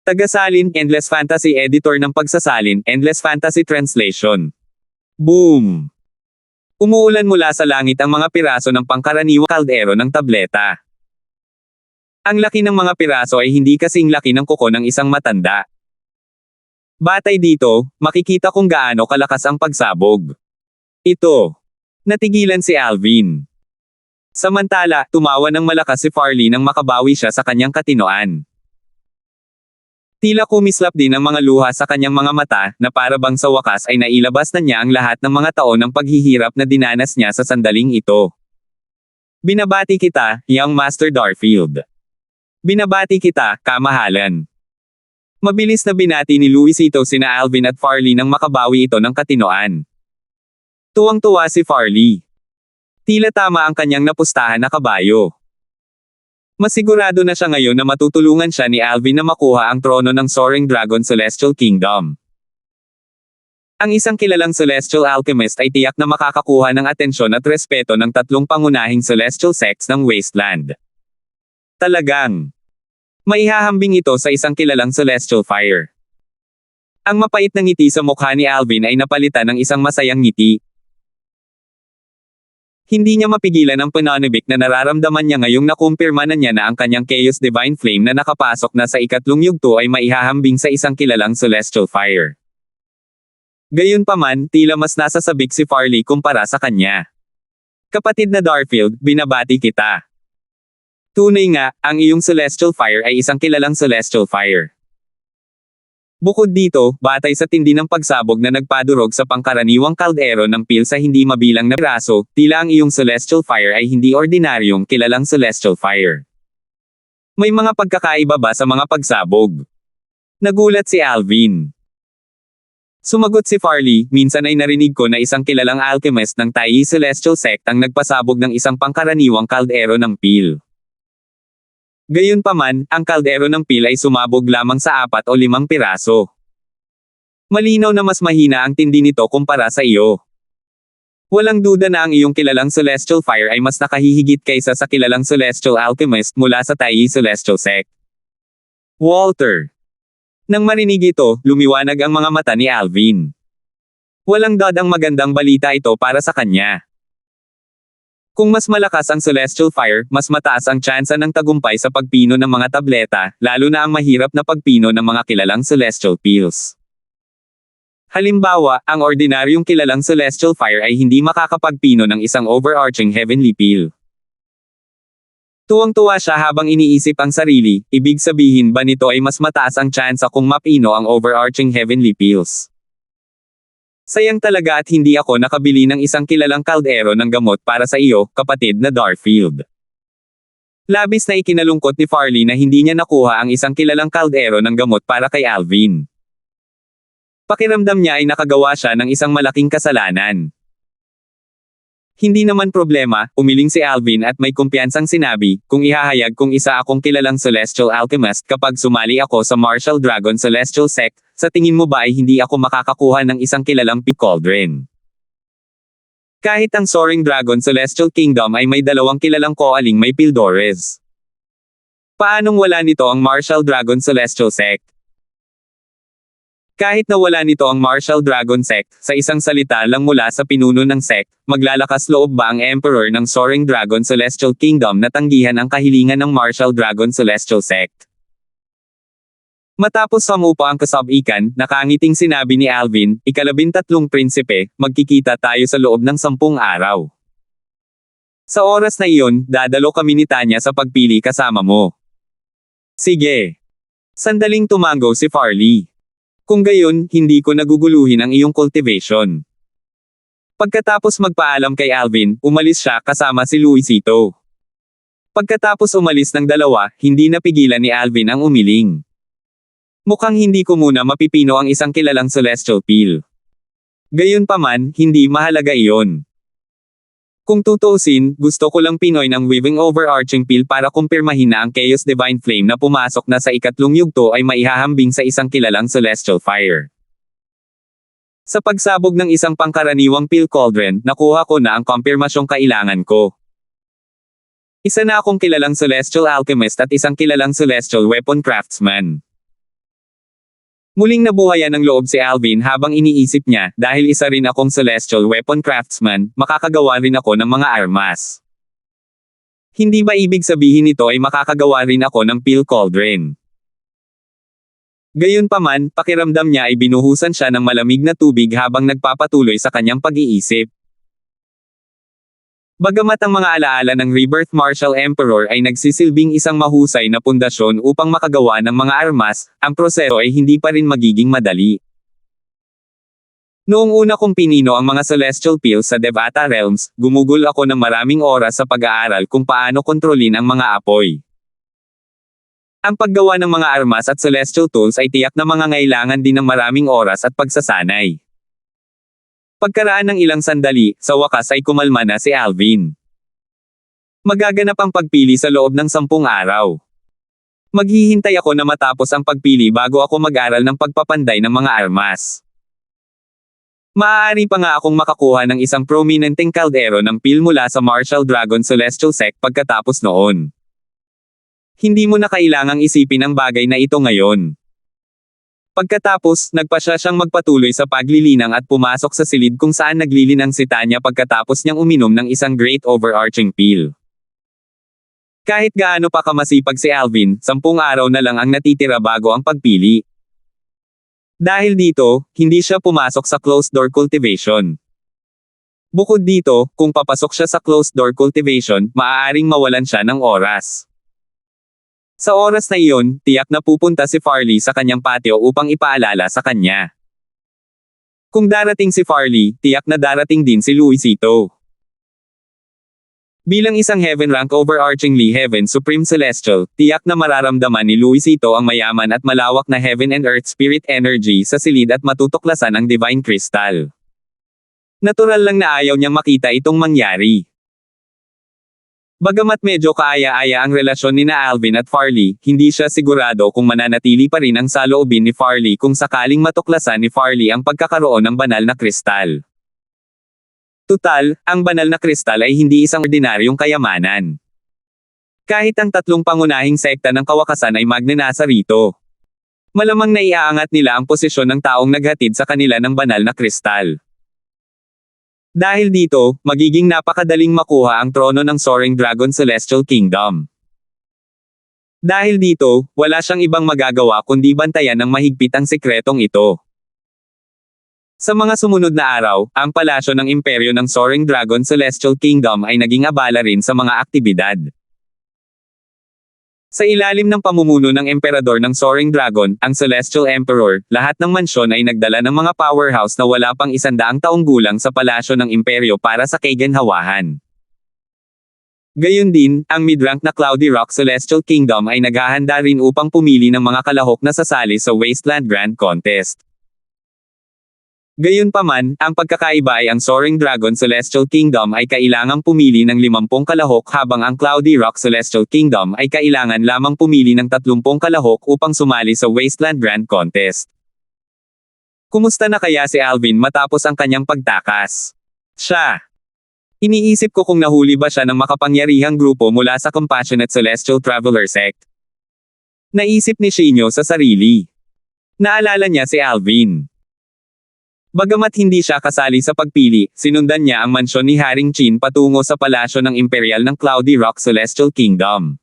Tagasalin, Endless Fantasy Editor ng pagsasalin, Endless Fantasy Translation. Boom! Umuulan mula sa langit ang mga piraso ng pangkaraniwang kaldero ng tableta. Ang laki ng mga piraso ay hindi kasing laki ng kuko ng isang matanda. Batay dito, makikita kung gaano kalakas ang pagsabog. Ito. Natigilan si Alvin. Samantala, tumawa ng malakas si Farley nang makabawi siya sa kanyang katinoan. Tila kumislap din ang mga luha sa kanyang mga mata, na para bang sa wakas ay nailabas na niya ang lahat ng mga taon ng paghihirap na dinanas niya sa sandaling ito. Binabati kita, Young Master Darfield. Binabati kita, kamahalan. Mabilis na binati ni Luisito sina Alvin at Farley nang makabawi ito ng katinoan. Tuwang-tuwa si Farley. Tila tama ang kanyang napustahan na kabayo. Masigurado na siya ngayon na matutulungan siya ni Alvin na makuha ang trono ng Soaring Dragon Celestial Kingdom. Ang isang kilalang Celestial Alchemist ay tiyak na makakakuha ng atensyon at respeto ng tatlong pangunahing Celestial Sects ng Wasteland. Talagang maihahambing ito sa isang kilalang Celestial Fire. Ang mapait na ngiti sa mukha ni Alvin ay napalitan ng isang masayang ngiti. Hindi niya mapigilan ang pananabik na nararamdaman niya ngayong nakumpirma na niya na ang kanyang Chaos Divine Flame na nakapasok na sa ikatlong yugto ay maihahambing sa isang kilalang Celestial Fire. Gayunpaman, tila mas nasasabik si Farley kumpara sa kanya. Kapatid na Darfield, binabati kita. Tunay nga, ang iyong Celestial Fire ay isang kilalang Celestial Fire. Bukod dito, batay sa tindi ng pagsabog na nagpadurog sa pangkaraniwang kaldero ng Phil sa hindi mabilang na piraso, tila ang iyong Celestial Fire ay hindi ordinaryong kilalang Celestial Fire. May mga pagkakaiba ba sa mga pagsabog? Nagulat si Alvin. Sumagot si Farley, minsan ay narinig ko na isang kilalang alchemist ng Taiyi Celestial Sect ang nagpasabog ng isang pangkaraniwang kaldero ng Phil. Gayunpaman, ang kaldero ng Phil ay sumabog lamang sa 4 o 5 piraso. Malinaw na mas mahina ang tindi nito kumpara sa iyo. Walang duda na ang iyong kilalang Celestial Fire ay mas nakahihigit kaysa sa kilalang Celestial Alchemist mula sa Taiyi Celestial Sect. Walter. Nang marinig ito, lumiwanag ang mga mata ni Alvin. Walang dadang magandang balita ito para sa kanya. Kung mas malakas ang Celestial Fire, mas mataas ang tsansa ng tagumpay sa pagpino ng mga tableta, lalo na ang mahirap na pagpino ng mga kilalang Celestial Pills. Halimbawa, ang ordinaryong kilalang Celestial Fire ay hindi makakapagpino ng isang overarching Heavenly Pill. Tuwang-tuwa siya habang iniisip ang sarili, ibig sabihin ba nito ay mas mataas ang tsansa kung mapino ang overarching heavenly pills. Sayang talaga at hindi ako nakabili ng isang kilalang kaldero ng gamot para sa iyo, kapatid na Darfield. Labis na ikinalungkot ni Farley na hindi niya nakuha ang isang kilalang kaldero ng gamot para kay Alvin. Pakiramdam niya ay nakagawa siya ng isang malaking kasalanan. Hindi naman problema, umiling si Alvin at may kumpiyansang sinabi, kung ihahayag kung isa akong kilalang celestial alchemist kapag sumali ako sa Martial Dragon Celestial Sect, sa tingin mo ba ay hindi ako makakakuha ng isang kilalang Pink Cauldron? Kahit ang Soaring Dragon Celestial Kingdom ay may dalawang kilalang koaling may Pildores. Paanong wala nito ang Martial Dragon Celestial Sect? Kahit na wala nito ang Martial Dragon Sect, sa isang salita lang mula sa pinuno ng sect, maglalakas loob ba ang Emperor ng Soaring Dragon Celestial Kingdom na tanggihan ang kahilingan ng Martial Dragon Celestial Sect? Matapos samupa ang kasabikan, nakangiting sinabi ni Alvin, ika-13 prinsipe, magkikita tayo sa loob ng 10 araw. Sa oras na iyon, dadalo kami ni Tanya sa pagpili kasama mo. Sige. Sandaling tumango si Farley. Kung gayon, hindi ko naguguluhin ang iyong cultivation. Pagkatapos magpaalam kay Alvin, umalis siya kasama si Luisito. Pagkatapos umalis ng dalawa, hindi napigilan ni Alvin ang umiling. Mukhang hindi ko muna mapipino ang isang kilalang celestial pill. Gayunpaman, hindi mahalaga iyon. Kung tutuusin, gusto ko lang pinoy ng weaving overarching pill para kumpirmahin na ang Chaos Divine Flame na pumasok na sa ikatlong yugto ay maihahambing sa isang kilalang celestial fire. Sa pagsabog ng isang pangkaraniwang pill cauldron, nakuha ko na ang kumpirmasyong kailangan ko. Isa na akong kilalang celestial alchemist at isang kilalang celestial weapon craftsman. Muling nabuhayan ng loob si Alvin habang iniisip niya, dahil isa rin akong celestial weapon craftsman, makakagawa rin ako ng mga armas. Hindi ba ibig sabihin nito ay makakagawa rin ako ng pill cauldron? Gayunpaman, pakiramdam niya ay binuhusan siya ng malamig na tubig habang nagpapatuloy sa kanyang pag-iisip. Bagamat ang mga alaala ng Rebirth Martial Emperor ay nagsisilbing isang mahusay na pundasyon upang makagawa ng mga armas, ang proseso ay hindi pa rin magiging madali. Noong una kong pinino ang mga celestial pills sa Devata Realms, gumugol ako ng maraming oras sa pag-aaral kung paano kontrolin ang mga apoy. Ang paggawa ng mga armas at celestial tools ay tiyak na mangangailangan din ng maraming oras at pagsasanay. Pagkaraan ng ilang sandali, sa wakas ay kumalma na si Alvin. Magaganap ang pagpili sa loob ng 10 araw. Maghihintay ako na matapos ang pagpili bago ako mag-aral ng pagpapanday ng mga armas. Maaari pa nga akong makakuha ng isang prominenteng kaldero ng pil mula sa Martial Dragon Celestial Sect pagkatapos noon. Hindi mo na kailangang isipin ang bagay na ito ngayon. Pagkatapos, nagpasya siyang magpatuloy sa paglilinang at pumasok sa silid kung saan naglilinang si Tanya pagkatapos niyang uminom ng isang great overarching pill. Kahit gaano pa kamasipag si Alvin, 10 araw na lang ang natitira bago ang pagpili. Dahil dito, hindi siya pumasok sa closed-door cultivation. Bukod dito, kung papasok siya sa closed-door cultivation, maaaring mawalan siya ng oras. Sa oras na iyon, tiyak na pupunta si Farley sa kanyang patio upang ipaalala sa kanya. Kung darating si Farley, tiyak na darating din si Luisito. Bilang isang heaven rank overarchingly heaven supreme celestial, tiyak na mararamdaman ni Luisito ang mayaman at malawak na heaven and earth spirit energy sa silid at matutuklasan ang divine crystal. Natural lang na ayaw niyang makita itong mangyari. Bagamat medyo kaaya-aya ang relasyon nina Alvin at Farley, hindi siya sigurado kung mananatili pa rin ang saloobin ni Farley kung sakaling matuklasan ni Farley ang pagkakaroon ng banal na kristal. Tutal, ang banal na kristal ay hindi isang ordinaryong kayamanan. Kahit ang 3 pangunahing sekta ng kawakasan ay magnanasa rito. Malamang naiaangat nila ang posisyon ng taong naghatid sa kanila ng banal na kristal. Dahil dito, magiging napakadaling makuha ang trono ng Soaring Dragon Celestial Kingdom. Dahil dito, wala siyang ibang magagawa kundi bantayan ng mahigpit ang sekretong ito. Sa mga sumunod na araw, ang palasyo ng imperyo ng Soaring Dragon Celestial Kingdom ay naging abala rin sa mga aktibidad. Sa ilalim ng pamumuno ng emperador ng Soaring Dragon, ang Celestial Emperor, lahat ng mansyon ay nagdala ng mga powerhouse na wala pang 100 taong gulang sa palasyo ng imperyo para sa kaginhawahan. Gayon din, ang mid-rank na Cloudy Rock Celestial Kingdom ay naghahanda rin upang pumili ng mga kalahok na sasali sa Wasteland Grand Contest. Gayunpaman, ang pagkakaiba ay ang Soaring Dragon Celestial Kingdom ay kailangang pumili ng 50 kalahok habang ang Cloudy Rock Celestial Kingdom ay kailangan lamang pumili ng 30 kalahok upang sumali sa Wasteland Grand Contest. Kumusta na kaya si Alvin matapos ang kanyang pagtakas? Iniisip ko kung nahuli ba siya ng makapangyarihang grupo mula sa Compassionate Celestial Traveler Sect. Naisip ni Shinyo sa sarili. Naalala niya si Alvin. Bagamat hindi siya kasali sa pagpili, sinundan niya ang mansyon ni Haring Chin patungo sa palasyo ng Imperial ng Cloudy Rock Celestial Kingdom.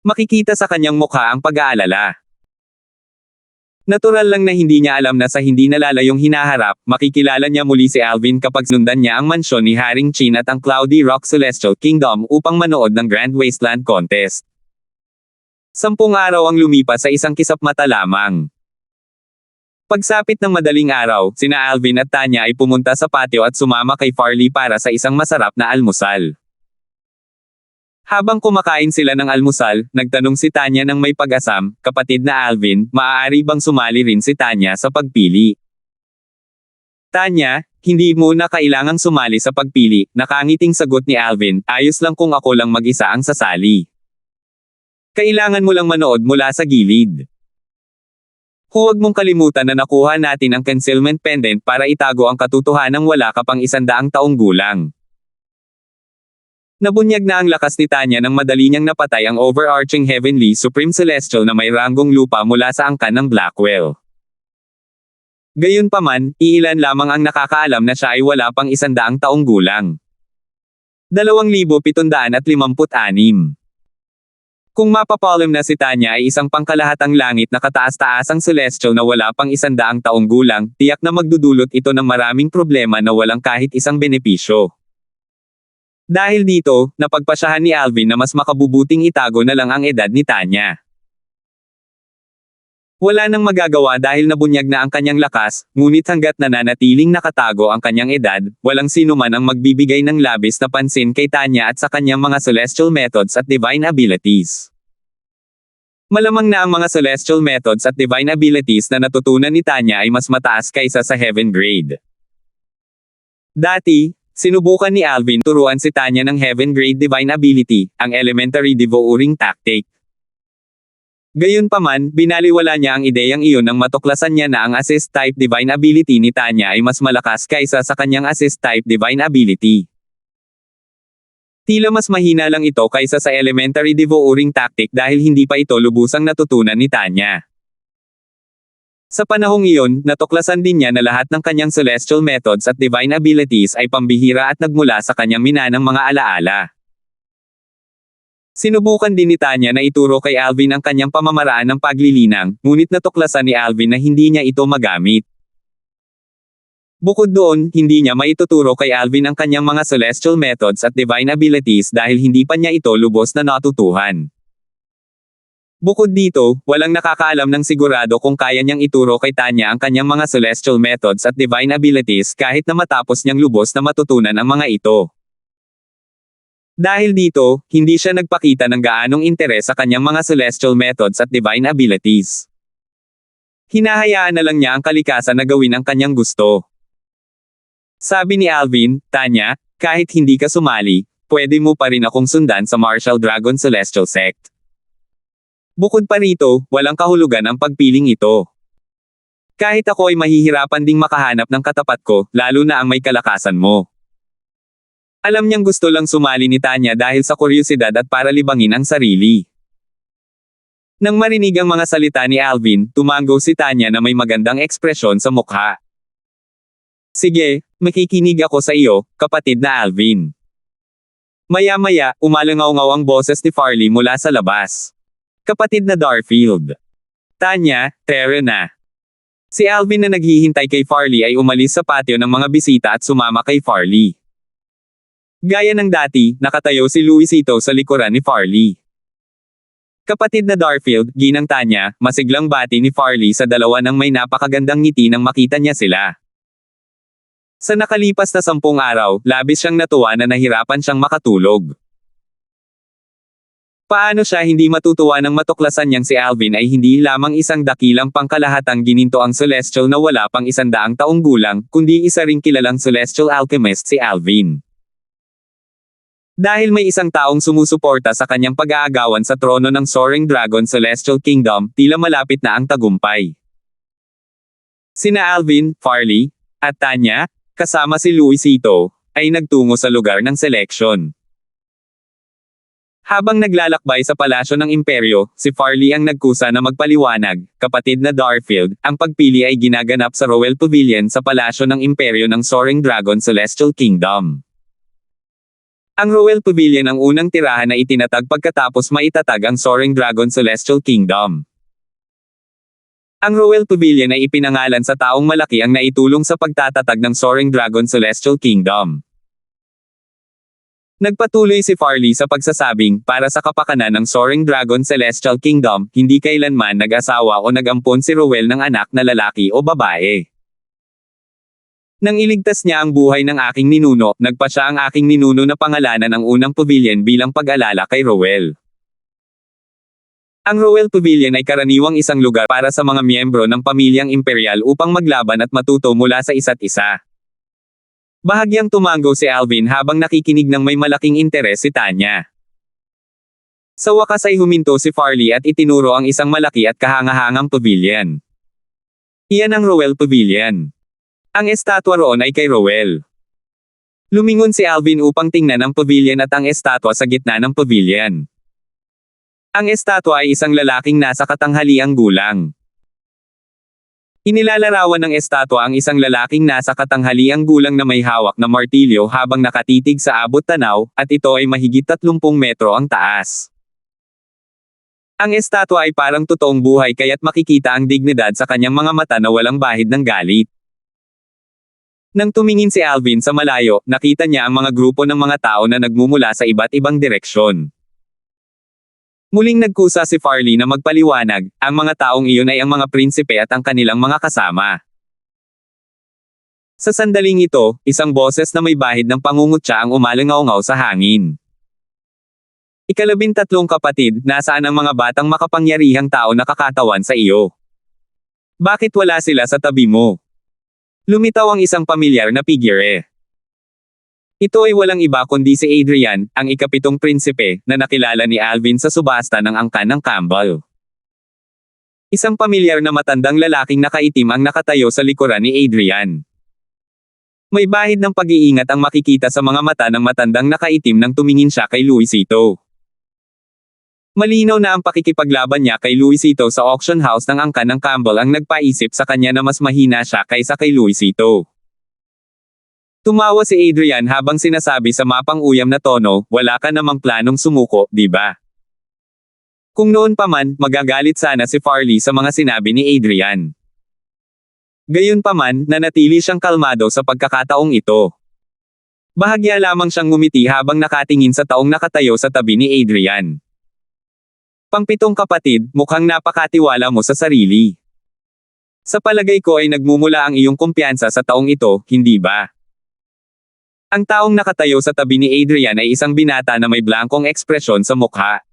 Makikita sa kanyang mukha ang pag-aalala. Natural lang na hindi niya alam na sa hindi nalalayong hinaharap, makikilala niya muli si Alvin kapag sinundan niya ang mansyon ni Haring Chin at ang Cloudy Rock Celestial Kingdom upang manood ng Grand Wasteland Contest. 10 araw ang lumipas sa isang kisap mata lamang. Pagsapit ng madaling araw, sina Alvin at Tanya ay pumunta sa patio at sumama kay Farley para sa isang masarap na almusal. Habang kumakain sila ng almusal, nagtanong si Tanya ng may pag-asam, "Kapatid na Alvin, maaari bang sumali rin si Tanya sa pagpili?" "Tanya, hindi mo na kailangang sumali sa pagpili," nakangiting sagot ni Alvin, "ayos lang kung ako lang mag-isa ang sasali. Kailangan mo lang manood mula sa gilid. Huwag mong kalimutan na nakuha natin ang concealment pendant para itago ang katotohanang wala ka pang 100 taong gulang." Nabunyag na ang lakas ni Tanya nang madali niyang napatay ang overarching Heavenly Supreme Celestial na may ranggong lupa mula sa angkan ng Blackwell. Gayunpaman, iilan lamang ang nakakaalam na siya ay wala pang 100 taong gulang. 2,756. Kung mapapalm na si Tanya ay isang pangkalahatang langit na kataas-taasang celestial na wala pang 100 taong gulang, tiyak na magdudulot ito ng maraming problema na walang kahit isang benepisyo. Dahil dito, napagpasyahan ni Alvin na mas makabubuting itago na lang ang edad ni Tanya. Wala nang magagawa dahil nabunyag na ang kanyang lakas, ngunit hanggat nananatiling nakatago ang kanyang edad, walang sino man ang magbibigay ng labis na pansin kay Tanya at sa kanyang mga celestial methods at divine abilities. Malamang na ang mga celestial methods at divine abilities na natutunan ni Tanya ay mas mataas kaysa sa heaven grade. Dati, sinubukan ni Alvin turuan si Tanya ng heaven grade divine ability, ang elementary devouring tactic. Gayunpaman, binaliwala niya ang ideyang iyon nang matuklasan niya na ang assist type divine ability ni Tanya ay mas malakas kaysa sa kanyang assist type divine ability. Tila mas mahina lang ito kaysa sa elementary devouring tactic dahil hindi pa ito lubusang natutunan ni Tanya. Sa panahong iyon, natuklasan din niya na lahat ng kanyang celestial methods at divine abilities ay pambihira at nagmula sa kanyang minanang mga alaala. Sinubukan din ni Tanya na ituro kay Alvin ang kanyang pamamaraan ng paglilinang, ngunit natuklasan ni Alvin na hindi niya ito magamit. Bukod doon, hindi niya maituturo kay Alvin ang kanyang mga celestial methods at divine abilities dahil hindi pa niya ito lubos na natutuhan. Bukod dito, walang nakakaalam ng sigurado kung kaya niyang ituro kay Tanya ang kanyang mga celestial methods at divine abilities kahit na matapos niyang lubos na matutunan ang mga ito. Dahil dito, hindi siya nagpakita ng gaanong interes sa kanyang mga celestial methods at divine abilities. Hinahayaan na lang niya ang kalikasan na gawin ang kanyang gusto. Sabi ni Alvin, "Tanya, kahit hindi ka sumali, pwede mo pa rin akong sundan sa Martial Dragon Celestial Sect. Bukod pa rito, walang kahulugan ang pagpiling ito. Kahit ako ay mahihirapan ding makahanap ng katapat ko, lalo na ang may kalakasan mo." Alam niyang gusto lang sumali ni Tanya dahil sa kuryosidad at para libangin ang sarili. Nang marinig ang mga salita ni Alvin, tumango si Tanya na may magandang ekspresyon sa mukha. "Sige, makikinig ako sa iyo, kapatid na Alvin." Maya-maya, umalangaw-ngaw ang boses ni Farley mula sa labas. "Kapatid na Darfield. Tanya, tara na." Si Alvin na naghihintay kay Farley ay umalis sa patio ng mga bisita at sumama kay Farley. Gaya ng dati, nakatayo si Luisito sa likuran ni Farley. Kapatid na Darfield, ginang Tanya, masiglang bati ni Farley sa dalawa nang may napakagandang ngiti nang makita niya sila. Sa nakalipas na 10 araw, labis siyang natuwa na nahirapan siyang makatulog. Paano siya hindi matutuwa nang matuklasan niyang si Alvin ay hindi lamang isang dakilang pangkalahatang ginintoang celestial na wala pang 100 taong gulang, kundi isa ring kilalang celestial alchemist si Alvin. Dahil may isang taong sumusuporta sa kanyang pag-aagawan sa trono ng Soaring Dragon Celestial Kingdom, tila malapit na ang tagumpay. Sina Alvin, Farley, at Tanya, kasama si Luisito, ay nagtungo sa lugar ng seleksyon. Habang naglalakbay sa palasyo ng imperyo, si Farley ang nagkusa na magpaliwanag, kapatid na Darfield, ang pagpili ay ginaganap sa Royal Pavilion sa palasyo ng imperyo ng Soaring Dragon Celestial Kingdom. Ang Royal Pavilion ang unang tirahan na itinatag pagkatapos maitatag ang Soaring Dragon Celestial Kingdom. Ang Royal Pavilion ay ipinangalan sa taong malaki ang naitulong sa pagtatatag ng Soaring Dragon Celestial Kingdom. Nagpatuloy si Farley sa pagsasabing, para sa kapakanan ng Soaring Dragon Celestial Kingdom, hindi kailanman nag-asawa o nag-ampon si Rowell ng anak na lalaki o babae. Nang iligtas niya ang buhay ng aking ninuno, nagpa siya ang aking ninuno na pangalanan ang unang pavilion bilang pag-alala kay Rowell. Ang Royal Pavilion ay karaniwang isang lugar para sa mga miyembro ng pamilyang imperial upang maglaban at matuto mula sa isa't isa. Bahagyang tumango si Alvin habang nakikinig ng may malaking interes si Tanya. Sa wakas ay huminto si Farley at itinuro ang isang malaki at kahangahangang pavilion. Iyan ang Royal Pavilion. Ang estatwa roon ay kay Rowell. Lumingon si Alvin upang tingnan ang pavilion at ang estatwa sa gitna ng pavilion. Ang estatwa ay isang lalaking nasa katanghaliang gulang. Inilalarawan ng estatwa ang isang lalaking nasa katanghaliang gulang na may hawak na martilyo habang nakatitig sa abot tanaw, at ito ay mahigit 30 metro ang taas. Ang estatwa ay parang totoong buhay kaya't makikita ang dignidad sa kanyang mga mata na walang bahid ng galit. Nang tumingin si Alvin sa malayo, nakita niya ang mga grupo ng mga tao na nagmumula sa iba't ibang direksyon. Muling nagkusa si Farley na magpaliwanag, ang mga taong iyon ay ang mga prinsipe at ang kanilang mga kasama. Sa sandaling ito, isang boses na may bahid ng pangungutya ang umalangaw-ngaw sa hangin. Ika-13 kapatid, nasaan ang mga batang makapangyarihang tao na kakatawan sa iyo? Bakit wala sila sa tabi mo? Lumitaw ang isang pamilyar na figure. Ito ay walang iba kundi si Adrian, ang ika-7 prinsipe, na nakilala ni Alvin sa subasta ng angkan ng Campbell. Isang pamilyar na matandang lalaking nakaitim ang nakatayo sa likuran ni Adrian. May bahid ng pag-iingat ang makikita sa mga mata ng matandang nakaitim nang tumingin siya kay Luisito. Malinaw na ang pakikipaglaban niya kay Luisito sa auction house ng angkan ng Campbell ang nagpaisip sa kanya na mas mahina siya kaysa kay Luisito. Tumawa si Adrian habang sinasabi sa mapang uyam na tono, wala ka namang planong sumuko, di ba? Kung noon pa man, magagalit sana si Farley sa mga sinabi ni Adrian. Gayunpaman, nanatili siyang kalmado sa pagkakataong ito. Bahagya lamang siyang ngumiti habang nakatingin sa taong nakatayo sa tabi ni Adrian. Pang-7 kapatid, mukhang napakatiwala mo sa sarili. Sa palagay ko ay nagmumula ang iyong kumpiyansa sa taong ito, hindi ba? Ang taong nakatayo sa tabi ni Adrian ay isang binata na may blankong ekspresyon sa mukha.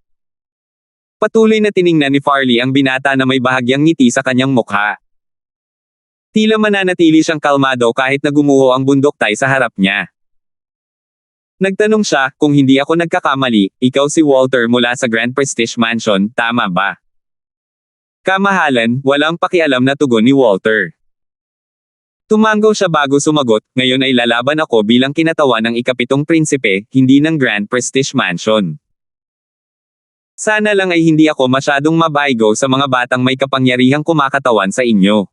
Patuloy na tiningnan ni Farley ang binata na may bahagyang ngiti sa kanyang mukha. Tila mananatili siyang kalmado kahit na gumuho ang bundoktay sa harap niya. Nagtanong siya, kung hindi ako nagkakamali, ikaw si Walter mula sa Grand Prestige Mansion, tama ba? Kamahalan, walang pakialam na tugon ni Walter. Tumango siya bago sumagot, ngayon ay lalaban ako bilang kinatawan ng ika-7 prinsipe, hindi ng Grand Prestige Mansion. Sana lang ay hindi ako masyadong mabaigo sa mga batang may kapangyarihang kumakatawan sa inyo.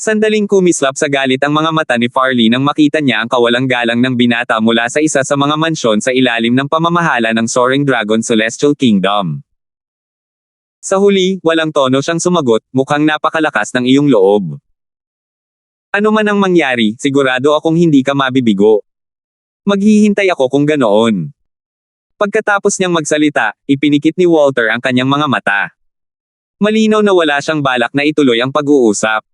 Sandaling kumislap sa galit ang mga mata ni Farley nang makita niya ang kawalang galang ng binata mula sa isa sa mga mansyon sa ilalim ng pamamahala ng Soaring Dragon Celestial Kingdom. Sa huli, walang tono siyang sumagot, mukhang napakalakas ng iyong loob. Ano man ang mangyari, sigurado akong hindi ka mabibigo. Maghihintay ako kung ganoon. Pagkatapos niyang magsalita, ipinikit ni Walter ang kanyang mga mata. Malinaw na wala siyang balak na ituloy ang pag-uusap.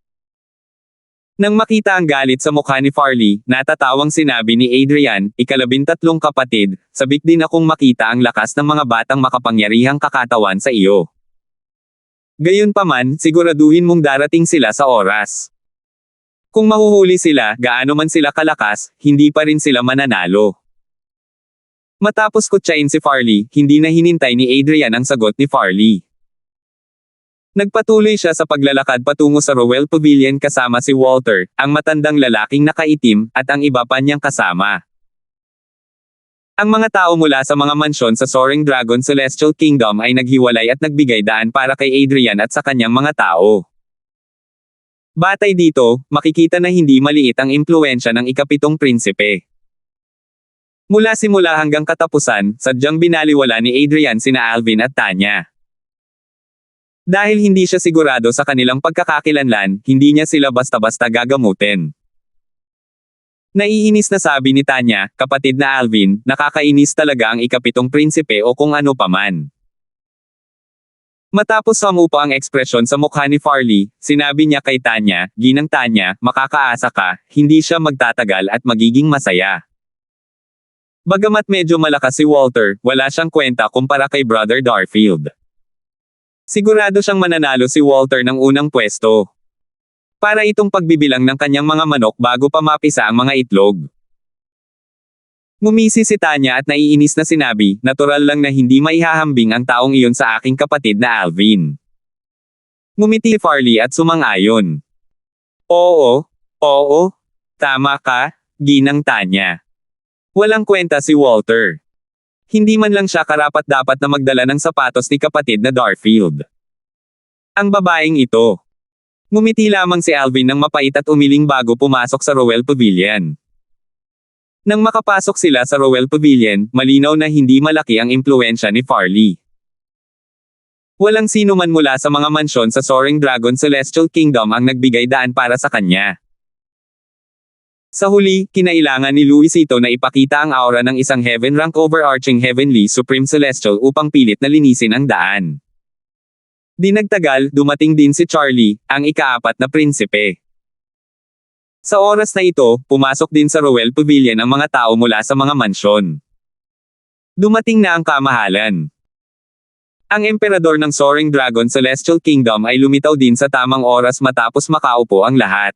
Nang makita ang galit sa mukha ni Farley, natatawang sinabi ni Adrian, ika-13 kapatid, sabik din akong makita ang lakas ng mga batang makapangyarihang kakatawan sa iyo. Gayunpaman, siguraduhin mong darating sila sa oras. Kung mahuhuli sila, gaano man sila kalakas, hindi pa rin sila mananalo. Matapos kutsain si Farley, hindi na hinintay ni Adrian ang sagot ni Farley. Nagpatuloy siya sa paglalakad patungo sa Rowell Pavilion kasama si Walter, ang matandang lalaking nakaitim, at ang iba pa niyang kasama. Ang mga tao mula sa mga mansyon sa Soaring Dragon Celestial Kingdom ay naghiwalay at nagbigay daan para kay Adrian at sa kanyang mga tao. Batay dito, makikita na hindi maliit ang impluwensya ng ika-7 prinsipe. Mula simula hanggang katapusan, sadyang binaliwala ni Adrian sina Alvin at Tanya. Dahil hindi siya sigurado sa kanilang pagkakakilanlan, hindi niya sila basta-basta gagamutin. Naiinis na sabi ni Tanya, kapatid na Alvin, nakakainis talaga ang ika-7 prinsipe o kung ano paman. Matapos samupa ang ekspresyon sa mukha ni Farley, sinabi niya kay Tanya, Ginang Tanya, makakaasa ka, hindi siya magtatagal at magiging masaya. Bagamat medyo malakas si Walter, wala siyang kwenta kumpara kay Brother Darfield. Sigurado siyang mananalo si Walter ng unang pwesto. Para itong pagbibilang ng kanyang mga manok bago pa mapisa ang mga itlog. Ngumisi si Tanya at naiinis na sinabi, natural lang na hindi maihahambing ang taong iyon sa aking kapatid na Alvin. Ngumiti Farley at sumang-ayon. Oo, tama ka, Ginang Tanya. Walang kwenta si Walter. Hindi man lang siya karapat-dapat na magdala ng sapatos ni kapatid na Darfield. Ang babaeng ito. Ngumiti lamang si Alvin ng mapait at umiling bago pumasok sa Rowell Pavilion. Nang makapasok sila sa Rowell Pavilion, malinaw na hindi malaki ang impluwensya ni Farley. Walang sino man mula sa mga mansyon sa Soaring Dragon Celestial Kingdom ang nagbigay daan para sa kanya. Sa huli, kinailangan ni Luisito na ipakita ang aura ng isang heaven rank overarching heavenly supreme celestial upang pilit na linisin ang daan. Di nagtagal, dumating din si Charlie, ang ika-4 na prinsipe. Sa oras na ito, pumasok din sa Rowell Pavilion ang mga tao mula sa mga mansyon. Dumating na ang kamahalan. Ang emperador ng Soaring Dragon Celestial Kingdom ay lumitaw din sa tamang oras matapos makaupo ang lahat.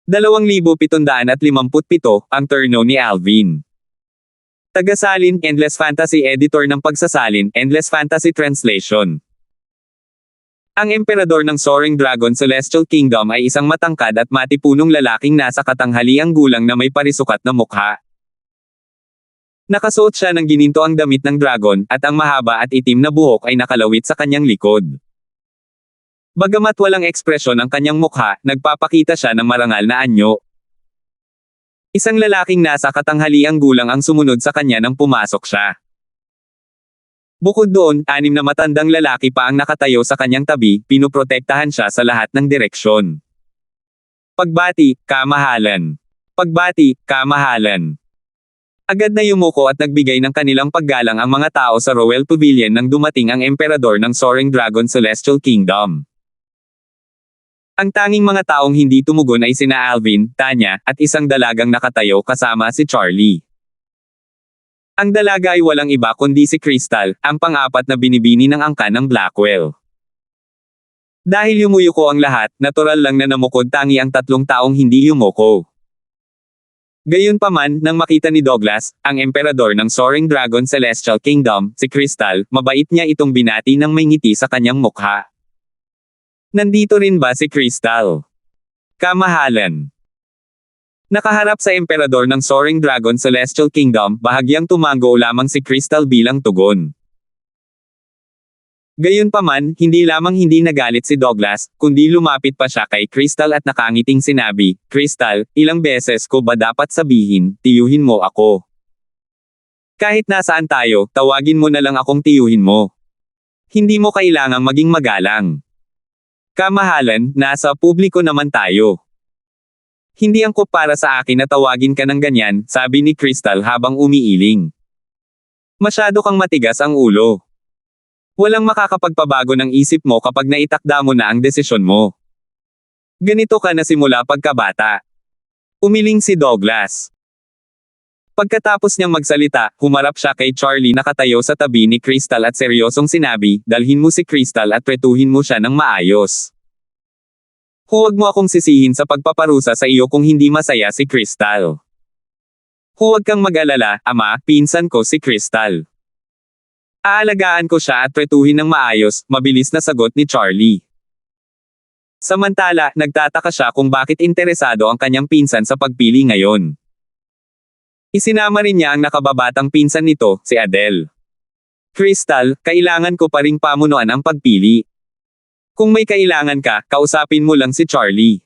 2,757 ang turno ni Alvin. Tagasalin, Endless Fantasy Editor ng pagsasalin, Endless Fantasy Translation. Ang emperador ng Soaring Dragon Celestial Kingdom ay isang matangkad at matipunong lalaking nasa katanghaliang gulang na may parisukat na mukha. Nakasuot siya ng gininto ang damit ng dragon, at ang mahaba at itim na buhok ay nakalawit sa kanyang likod. Bagamat walang ekspresyon ang kanyang mukha, nagpapakita siya ng marangal na anyo. Isang lalaking nasa katanghaliang gulang ang sumunod sa kanya nang pumasok siya. Bukod doon, 6 na matandang lalaki pa ang nakatayo sa kanyang tabi, pinuprotektahan siya sa lahat ng direksyon. Pagbati, kamahalan. Pagbati, kamahalan. Agad na yumuko at nagbigay ng kanilang paggalang ang mga tao sa Rowell Pavilion nang dumating ang emperador ng Soaring Dragon Celestial Kingdom. Ang tanging mga taong hindi tumugon ay sina Alvin, Tanya, at isang dalagang nakatayo kasama si Charlie. Ang dalaga ay walang iba kundi si Crystal, ang pang-4 na binibini ng angkan ng Blackwell. Dahil yumuyuko ang lahat, natural lang na namukod tangi ang 3 taong hindi yumuko. Gayunpaman, nang makita ni Douglas, ang emperador ng Soaring Dragon Celestial Kingdom, si Crystal, mabait niya itong binati ng may ngiti sa kanyang mukha. Nandito rin ba si Crystal? Kamahalan. Nakaharap sa emperador ng Soaring Dragon Celestial Kingdom, bahagyang tumango lamang si Crystal bilang tugon. Gayunpaman, hindi lamang hindi nagalit si Douglas, kundi lumapit pa siya kay Crystal at nakangiting sinabi, Crystal, ilang beses ko ba dapat sabihin, tiyuhin mo ako? Kahit nasaan tayo, tawagin mo na lang akong tiyuhin mo. Hindi mo kailangang maging magalang. Kamahalan, nasa publiko naman tayo. Hindi angkop para sa akin na tawagin ka ng ganyan, sabi ni Crystal habang umiiling. Masyado kang matigas ang ulo. Walang makakapagpabago ng isip mo kapag naitakda mo na ang desisyon mo. Ganito ka na simula pagkabata. Umiling si Douglas. Pagkatapos niyang magsalita, humarap siya kay Charlie na nakatayo sa tabi ni Crystal at seryosong sinabi, dalhin mo si Crystal at pretuhin mo siya ng maayos. Huwag mo akong sisihin sa pagpaparusa sa iyo kung hindi masaya si Crystal. Huwag kang mag-alala, ama, pinsan ko si Crystal. Aalagaan ko siya at pretuhin ng maayos, mabilis na sagot ni Charlie. Samantala, nagtataka siya kung bakit interesado ang kanyang pinsan sa pagpili ngayon. Isinama rin niya ang nakababatang pinsan nito, si Adele. Crystal, kailangan ko pa ring pamunuan ang pagpili. Kung may kailangan ka, kausapin mo lang si Charlie.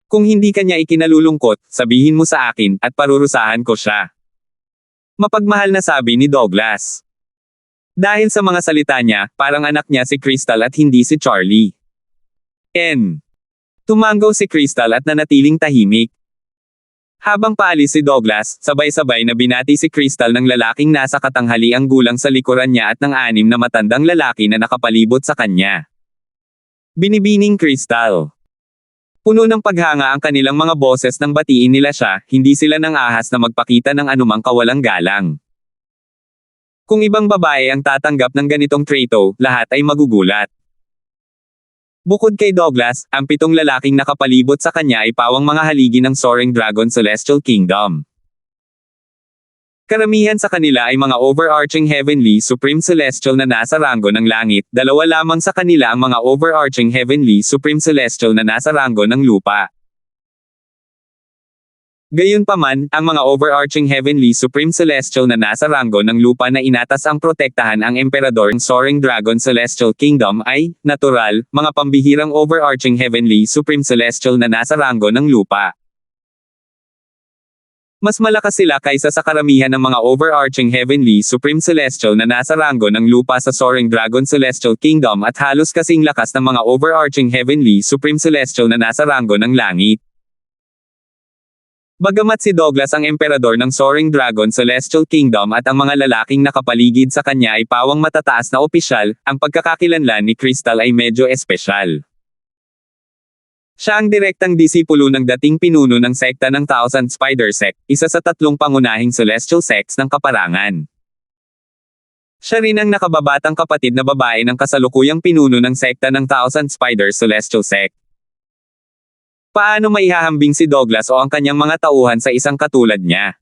Kung hindi kanya ikinalulungkot, sabihin mo sa akin, at parurusahan ko siya. Mapagmahal na sabi ni Douglas. Dahil sa mga salita niya, parang anak niya si Crystal at hindi si Charlie. Tumanggaw si Crystal at nanatiling tahimik. Habang paalis si Douglas, sabay-sabay na binati si Crystal ng lalaking nasa katanghaliang gulang sa likuran niya at ng 6 na matandang lalaki na nakapalibot sa kanya. Binibining Crystal. Puno ng paghanga ang kanilang mga boses nang batiin nila siya, hindi sila nang ahas na magpakita ng anumang kawalang galang. Kung ibang babae ang tatanggap ng ganitong trato, lahat ay magugulat. Bukod kay Douglas, ang 7 lalaking nakapalibot sa kanya ay pawang mga haligi ng Soaring Dragon Celestial Kingdom. Karamihan sa kanila ay mga overarching Heavenly Supreme Celestial na nasa ranggo ng langit, 2 lamang sa kanila ang mga overarching Heavenly Supreme Celestial na nasa ranggo ng lupa. Gayunpaman, ang mga overarching Heavenly Supreme Celestial na nasa ranggo ng lupa na inatas ang protektahan ang Emperador ng Soaring Dragon Celestial Kingdom ay, natural, mga pambihirang overarching Heavenly Supreme Celestial na nasa ranggo ng lupa. Mas malakas sila kaysa sa karamihan ng mga overarching Heavenly Supreme Celestial na nasa ranggo ng lupa sa Soaring Dragon Celestial Kingdom at halos kasing lakas ng mga overarching Heavenly Supreme Celestial na nasa ranggo ng langit. Bagamat si Douglas ang emperador ng Soaring Dragon Celestial Kingdom at ang mga lalaking nakapaligid sa kanya ay pawang matataas na opisyal, ang pagkakakilanlan ni Crystal ay medyo espesyal. Siya ang direktang disipulo ng dating pinuno ng sekta ng Thousand Spider Sect, isa sa 3 pangunahing celestial sects ng kaparangan. Siya rin ang nakababatang kapatid na babae ng kasalukuyang pinuno ng sekta ng Thousand Spider Celestial Sect. Paano maihahambing si Douglas o ang kanyang mga tauhan sa isang katulad niya?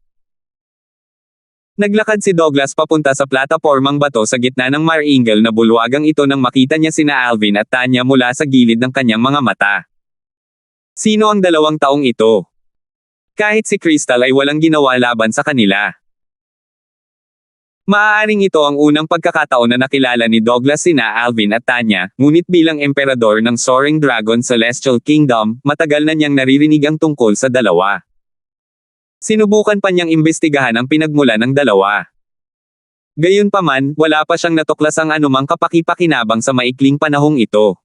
Naglakad si Douglas papunta sa platapormang bato sa gitna ng Maringal na bulwagang ito nang makita niya sina Alvin at Tanya mula sa gilid ng kanyang mga mata. Sino ang 2 taong ito? Kahit si Crystal ay walang ginawa laban sa kanila. Maaaring ito ang unang pagkakataon na nakilala ni Douglas sina Alvin at Tanya, ngunit bilang emperador ng Soaring Dragon Celestial Kingdom, matagal na niyang naririnig ang tungkol sa dalawa. Sinubukan pa niyang imbestigahan ang pinagmulan ng dalawa. Gayunpaman, wala pa siyang natuklasang anumang kapaki-pakinabang sa maikling panahong ito.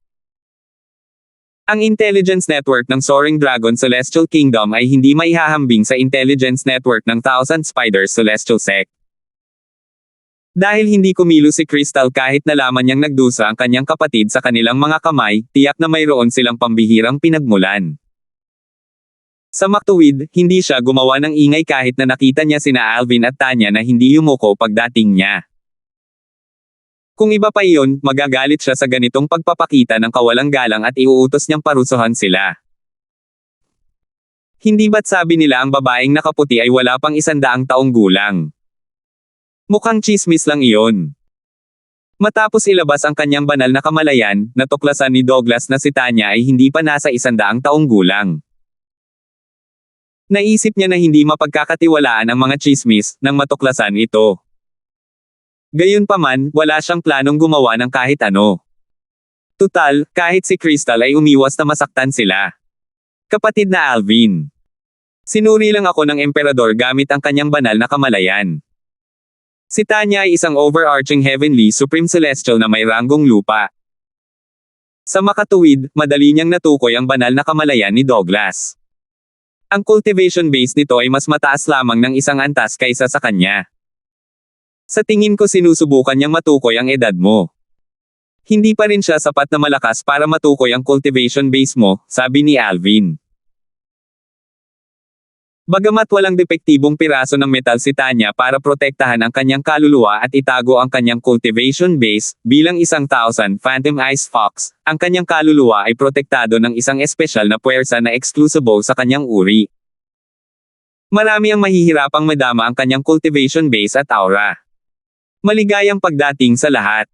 Ang intelligence network ng Soaring Dragon Celestial Kingdom ay hindi maihahambing sa intelligence network ng Thousand Spiders Celestial Sect. Dahil hindi kumilos si Crystal kahit nalaman niyang nagdusa ang kanyang kapatid sa kanilang mga kamay, tiyak na mayroon silang pambihirang pinagmulan. Sa maktuwid, hindi siya gumawa ng ingay kahit na nakita niya sina Alvin at Tanya na hindi yumuko pagdating niya. Kung iba pa iyon, magagalit siya sa ganitong pagpapakita ng kawalang galang at iuutos niyang parusuhan sila. Hindi ba't sabi nila ang babaeng nakaputi ay wala pang 100 taong gulang? Mukhang chismis lang iyon. Matapos ilabas ang kanyang banal na kamalayan, natuklasan ni Douglas na si Tanya ay hindi pa nasa 100 taong gulang. Naisip niya na hindi mapagkakatiwalaan ang mga chismis, nang matuklasan ito. Gayunpaman, wala siyang planong gumawa ng kahit ano. Tutal, kahit si Crystal ay umiwas na masaktan sila. Kapatid na Alvin. Sinuri lang ako ng emperador gamit ang kanyang banal na kamalayan. Si Tanya ay isang overarching Heavenly Supreme Celestial na may ranggong lupa. Sa makatuwid, madali niyang natukoy ang banal na kamalayan ni Douglas. Ang cultivation base nito ay mas mataas lamang ng 1 antas kaysa sa kanya. Sa tingin ko sinusubukan niyang matukoy ang edad mo. Hindi pa rin siya sapat na malakas para matukoy ang cultivation base mo, sabi ni Alvin. Bagamat walang depektibong piraso ng metal si Tanya para protektahan ang kanyang kaluluwa at itago ang kanyang cultivation base, bilang isang Phantom Ice Fox, ang kanyang kaluluwa ay protektado ng isang espesyal na puwersa na eksklusibo sa kanyang uri. Marami ang mahihirapang madama ang kanyang cultivation base at aura. Maligayang pagdating sa lahat.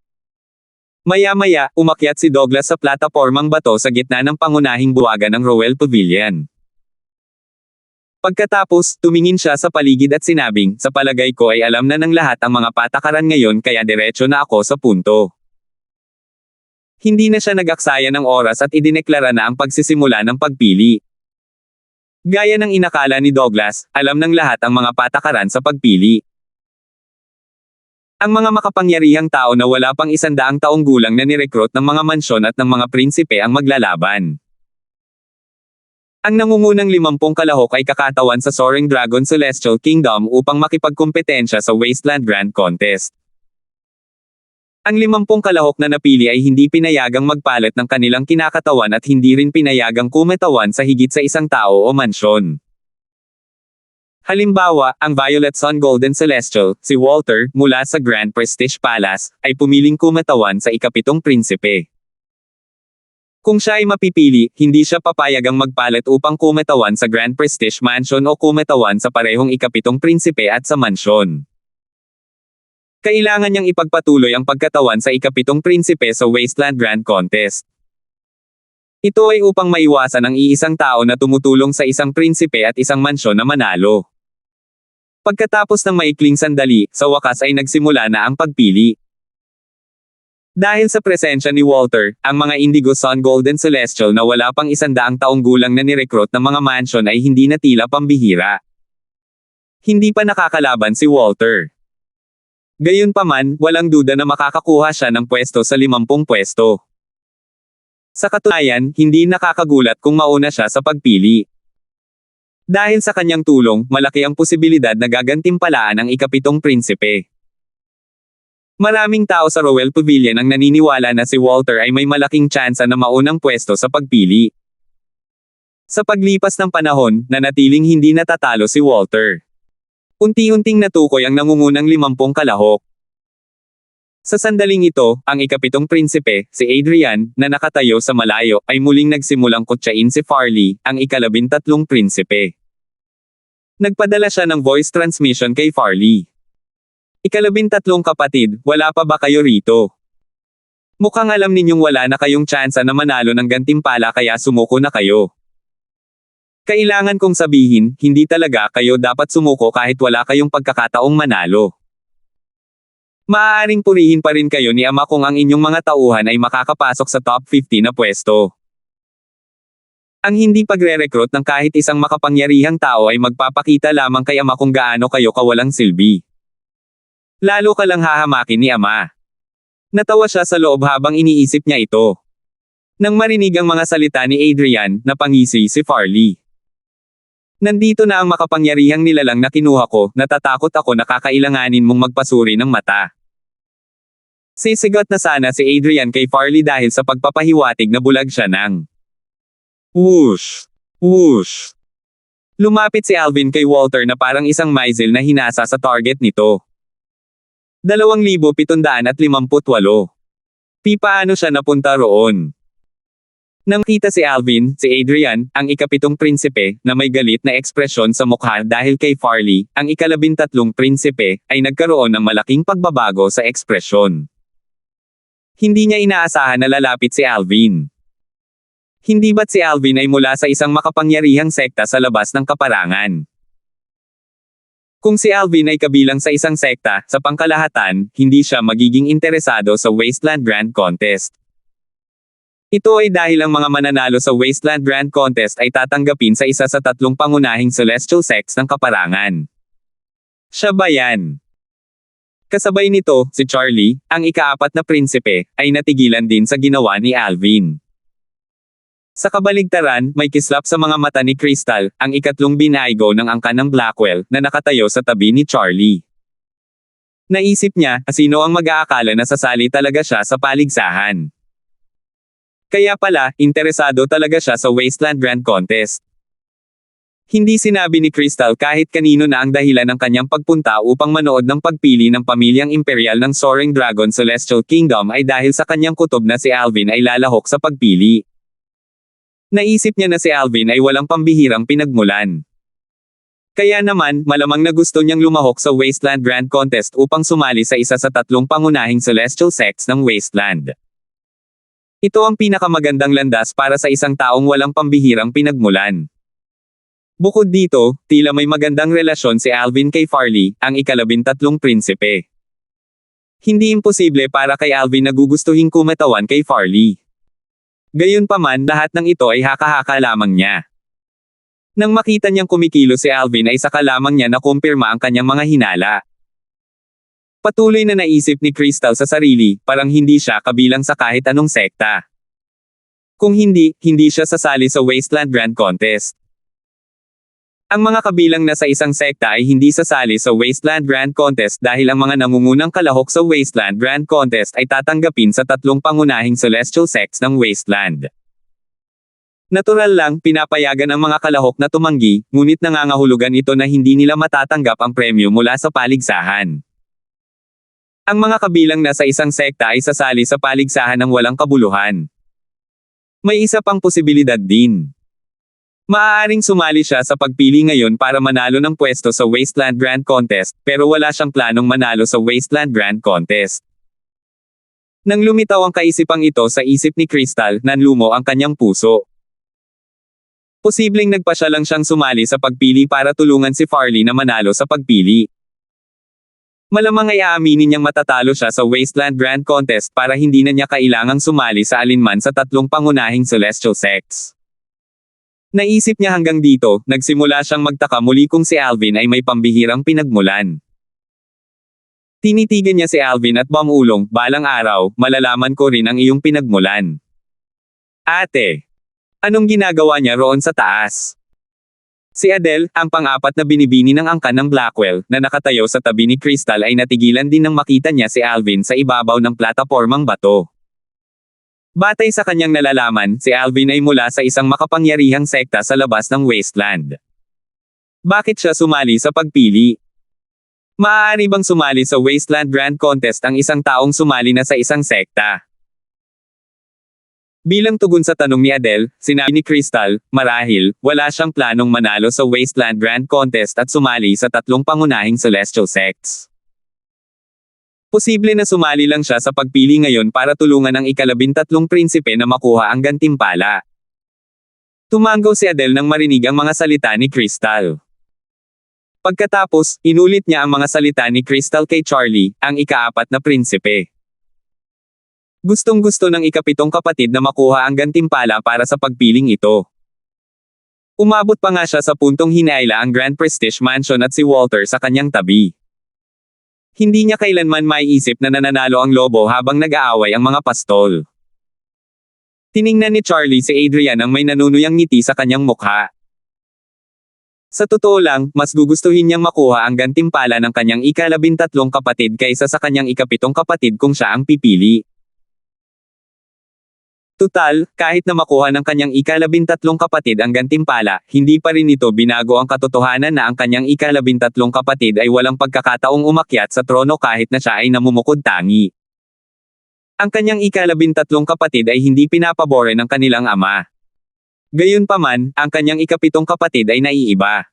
Maya-maya, umakyat si Douglas sa platapormang bato sa gitna ng pangunahing buwagan ng Royal Pavilion. Pagkatapos, tumingin siya sa paligid at sinabing, sa palagay ko ay alam na ng lahat ang mga patakaran ngayon kaya diretso na ako sa punto. Hindi na siya nag-aksaya ng oras at idineklara na ang pagsisimula ng pagpili. Gaya ng inakala ni Douglas, alam ng lahat ang mga patakaran sa pagpili. Ang mga makapangyarihang tao na wala pang 100 taong gulang na nirekrut ng mga mansyon at ng mga prinsipe ang maglalaban. Ang nangungunang 50 kalahok ay kakatawan sa Soaring Dragon Celestial Kingdom upang makipagkumpetensya sa Wasteland Grand Contest. Ang 50 kalahok na napili ay hindi pinayagang magpalit ng kanilang kinakatawan at hindi rin pinayagang kumatawan sa higit sa isang tao o mansyon. Halimbawa, ang Violet Sun Golden Celestial, si Walter, mula sa Grand Prestige Palace, ay pumiling kumatawan sa ikapitong prinsipe. Kung siya ay mapipili, hindi siya papayagang magpalit upang kumatawan sa Grand Prestige Mansion o kumatawan sa parehong ikapitong prinsipe at sa mansyon. Kailangan niyang ipagpatuloy ang pagkatawan sa ikapitong prinsipe sa Wasteland Grand Contest. Ito ay upang maiwasan ang iisang tao na tumutulong sa isang prinsipe at isang mansyon na manalo. Pagkatapos ng maikling sandali, sa wakas ay nagsimula na ang pagpili. Dahil sa presensya ni Walter, ang mga Indigo Sun Golden Celestial na wala pang 100 taong gulang na nirekrut ng mga mansyon ay hindi na tila pambihira. Hindi pa nakakalaban si Walter. Gayunpaman, walang duda na makakakuha siya ng pwesto sa 50 pwesto. Sa katunayan, hindi nakakagulat kung mauna siya sa pagpili. Dahil sa kanyang tulong, malaki ang posibilidad na gagantimpalaan ang ikapitong prinsipe. Maraming tao sa Royal Pavilion ang naniniwala na si Walter ay may malaking tsansa na maunang pwesto sa pagpili. Sa paglipas ng panahon, nanatiling hindi natatalo si Walter. Unti-unting natukoy ang nangungunang 50 kalahok. Sa sandaling ito, ang ikapitong prinsipe, si Adrian, na nakatayo sa malayo, ay muling nagsimulang kutsain si Farley, ang ika-13 prinsipe. Nagpadala siya ng voice transmission kay Farley. Ika-13 kapatid, wala pa ba kayo rito? Mukhang alam ninyong wala na kayong tsansa na manalo ng gantimpala kaya sumuko na kayo. Kailangan kong sabihin, hindi talaga kayo dapat sumuko kahit wala kayong pagkakataong manalo. Maaaring purihin pa rin kayo ni Ama kung ang inyong mga tauhan ay makakapasok sa top 50 na pwesto. Ang hindi pagre-recruit ng kahit isang makapangyarihang tao ay magpapakita lamang kay Ama kung gaano kayo kawalang silbi. Lalo ka lang hahamakin ni Ama. Natawa siya sa loob habang iniisip niya ito. Nang marinig ang mga salita ni Adrian, napangisi si Farley. Nandito na ang makapangyarihang nilalang na kinuha ko, natatakot ako na kakailanganin mong magpasuri ng mata. Sisigot na sana si Adrian kay Farley dahil sa pagpapahiwatig na bulag siya ng whoosh, whoosh. Lumapit si Alvin kay Walter na parang isang missile na hinasa sa target nito. 2,758. Paano siya napunta roon? Nang kita si Alvin, si Adrian, ang ikapitong prinsipe, na may galit na ekspresyon sa mukha dahil kay Farley, ang ika-13 prinsipe, ay nagkaroon ng malaking pagbabago sa ekspresyon. Hindi niya inaasahan na lalapit si Alvin. Hindi ba't si Alvin ay mula sa isang makapangyarihang sekta sa labas ng kaparangan? Kung si Alvin ay kabilang sa isang sekta, sa pangkalahatan, hindi siya magiging interesado sa Wasteland Grand Contest. Ito ay dahil ang mga mananalo sa Wasteland Grand Contest ay tatanggapin sa isa sa 3 pangunahing celestial sects ng kaparangan. Siya ba yan? Kasabay nito, si Charlie, ang ika-4 na prinsipe, ay natigilan din sa ginawa ni Alvin. Sa kabaligtaran, may kislap sa mga mata ni Crystal, ang ika-3 binaigo ng angkan ng Blackwell, na nakatayo sa tabi ni Charlie. Naisip niya, sino ang mag-aakala na sasali talaga siya sa paligsahan. Kaya pala, interesado talaga siya sa Wasteland Grand Contest. Hindi sinabi ni Crystal kahit kanino na ang dahilan ng kanyang pagpunta upang manood ng pagpili ng pamilyang imperial ng Soaring Dragon Celestial Kingdom ay dahil sa kanyang kutob na si Alvin ay lalahok sa pagpili. Naisip niya na si Alvin ay walang pambihirang pinagmulan. Kaya naman, malamang na gusto niyang lumahok sa Wasteland Grand Contest upang sumali sa isa sa 3 pangunahing celestial sects ng Wasteland. Ito ang pinakamagandang landas para sa isang taong walang pambihirang pinagmulan. Bukod dito, tila may magandang relasyon si Alvin kay Farley, ang ika-13 prinsipe. Hindi imposible para kay Alvin na gugustuhin kumatawan kay Farley. Gayunpaman, lahat ng ito ay haka-haka lamang niya. Nang makita niyang kumikilo si Alvin ay saka lamang niya nakumpirma ang kanyang mga hinala. Patuloy na naisip ni Crystal sa sarili, parang hindi siya kabilang sa kahit anong sekta. Kung hindi siya sasali sa Wasteland Grand Contest. Ang mga kabilang na sa isang sekta ay hindi sasali sa Wasteland Grand Contest dahil ang mga nangungunang kalahok sa Wasteland Grand Contest ay tatanggapin sa 3 pangunahing celestial sects ng Wasteland. Natural lang, pinapayagan ang mga kalahok na tumanggi, ngunit nangangahulugan ito na hindi nila matatanggap ang premyo mula sa paligsahan. Ang mga kabilang na sa isang sekta ay sasali sa paligsahan ng walang kabuluhan. May isa pang posibilidad din. Maaaring sumali siya sa pagpili ngayon para manalo ng pwesto sa Wasteland Grand Contest, pero wala siyang planong manalo sa Wasteland Grand Contest. Nang lumitaw ang kaisipang ito sa isip ni Crystal, nanlumo ang kanyang puso. Posibleng nagpasya lang siyang sumali sa pagpili para tulungan si Farley na manalo sa pagpili. Malamang ay aaminin niyang matatalo siya sa Wasteland Grand Contest para hindi na niya kailangang sumali sa alinman sa 3 pangunahing celestial sects. Naisip niya hanggang dito, nagsimula siyang magtaka muli kung si Alvin ay may pambihirang pinagmulan. Tinitigan niya si Alvin at bumulong, balang araw, malalaman ko rin ang iyong pinagmulan. Ate! Anong ginagawa niya roon sa taas? Si Adele, ang pang-4 na binibini ng angkan ng Blackwell, na nakatayo sa tabi ni Crystal ay natigilan din nang makita niya si Alvin sa ibabaw ng platapormang bato. Batay sa kanyang nalalaman, si Alvin ay mula sa isang makapangyarihang sekta sa labas ng Wasteland. Bakit siya sumali sa pagpili? Maaari bang sumali sa Wasteland Grand Contest ang isang taong sumali na sa isang sekta? Bilang tugon sa tanong ni Adele, sinabi ni Crystal, marahil, wala siyang planong manalo sa Wasteland Grand Contest at sumali sa 3 pangunahing celestial sects. Posible na sumali lang siya sa pagpili ngayon para tulungan ang ika-13 prinsipe na makuha ang gantimpala. Tumanggaw si Adele nang marinig ang mga salita ni Crystal. Pagkatapos, inulit niya ang mga salita ni Crystal kay Charlie, ang ika-4 na prinsipe. Gustong-gusto ng ika-7 kapatid na makuha ang gantimpala para sa pagpiling ito. Umabot pa nga siya sa puntong hinaila ang Grand Prestige Mansion at si Walter sa kanyang tabi. Hindi niya kailanman maiisip na nananalo ang lobo habang nag-aaway ang mga pastol. Tiningnan ni Charlie si Adrian ang may nanunuyang ngiti sa kanyang mukha. Sa totoo lang, mas gugustuhin niyang makuha ang gantimpala ng kanyang ika-13 kapatid kaysa sa kanyang ika-7 kapatid kung siya ang pipili. Tutal, kahit na makuha ng kanyang ika-13 kapatid ang gantimpala, hindi pa rin ito binago ang katotohanan na ang kanyang ika-13 kapatid ay walang pagkakataong umakyat sa trono kahit na siya ay namumukod tangi. Ang kanyang ika-13 kapatid ay hindi pinapabore ng kanilang ama. Gayunpaman, ang kanyang ika-7 kapatid ay naiiba.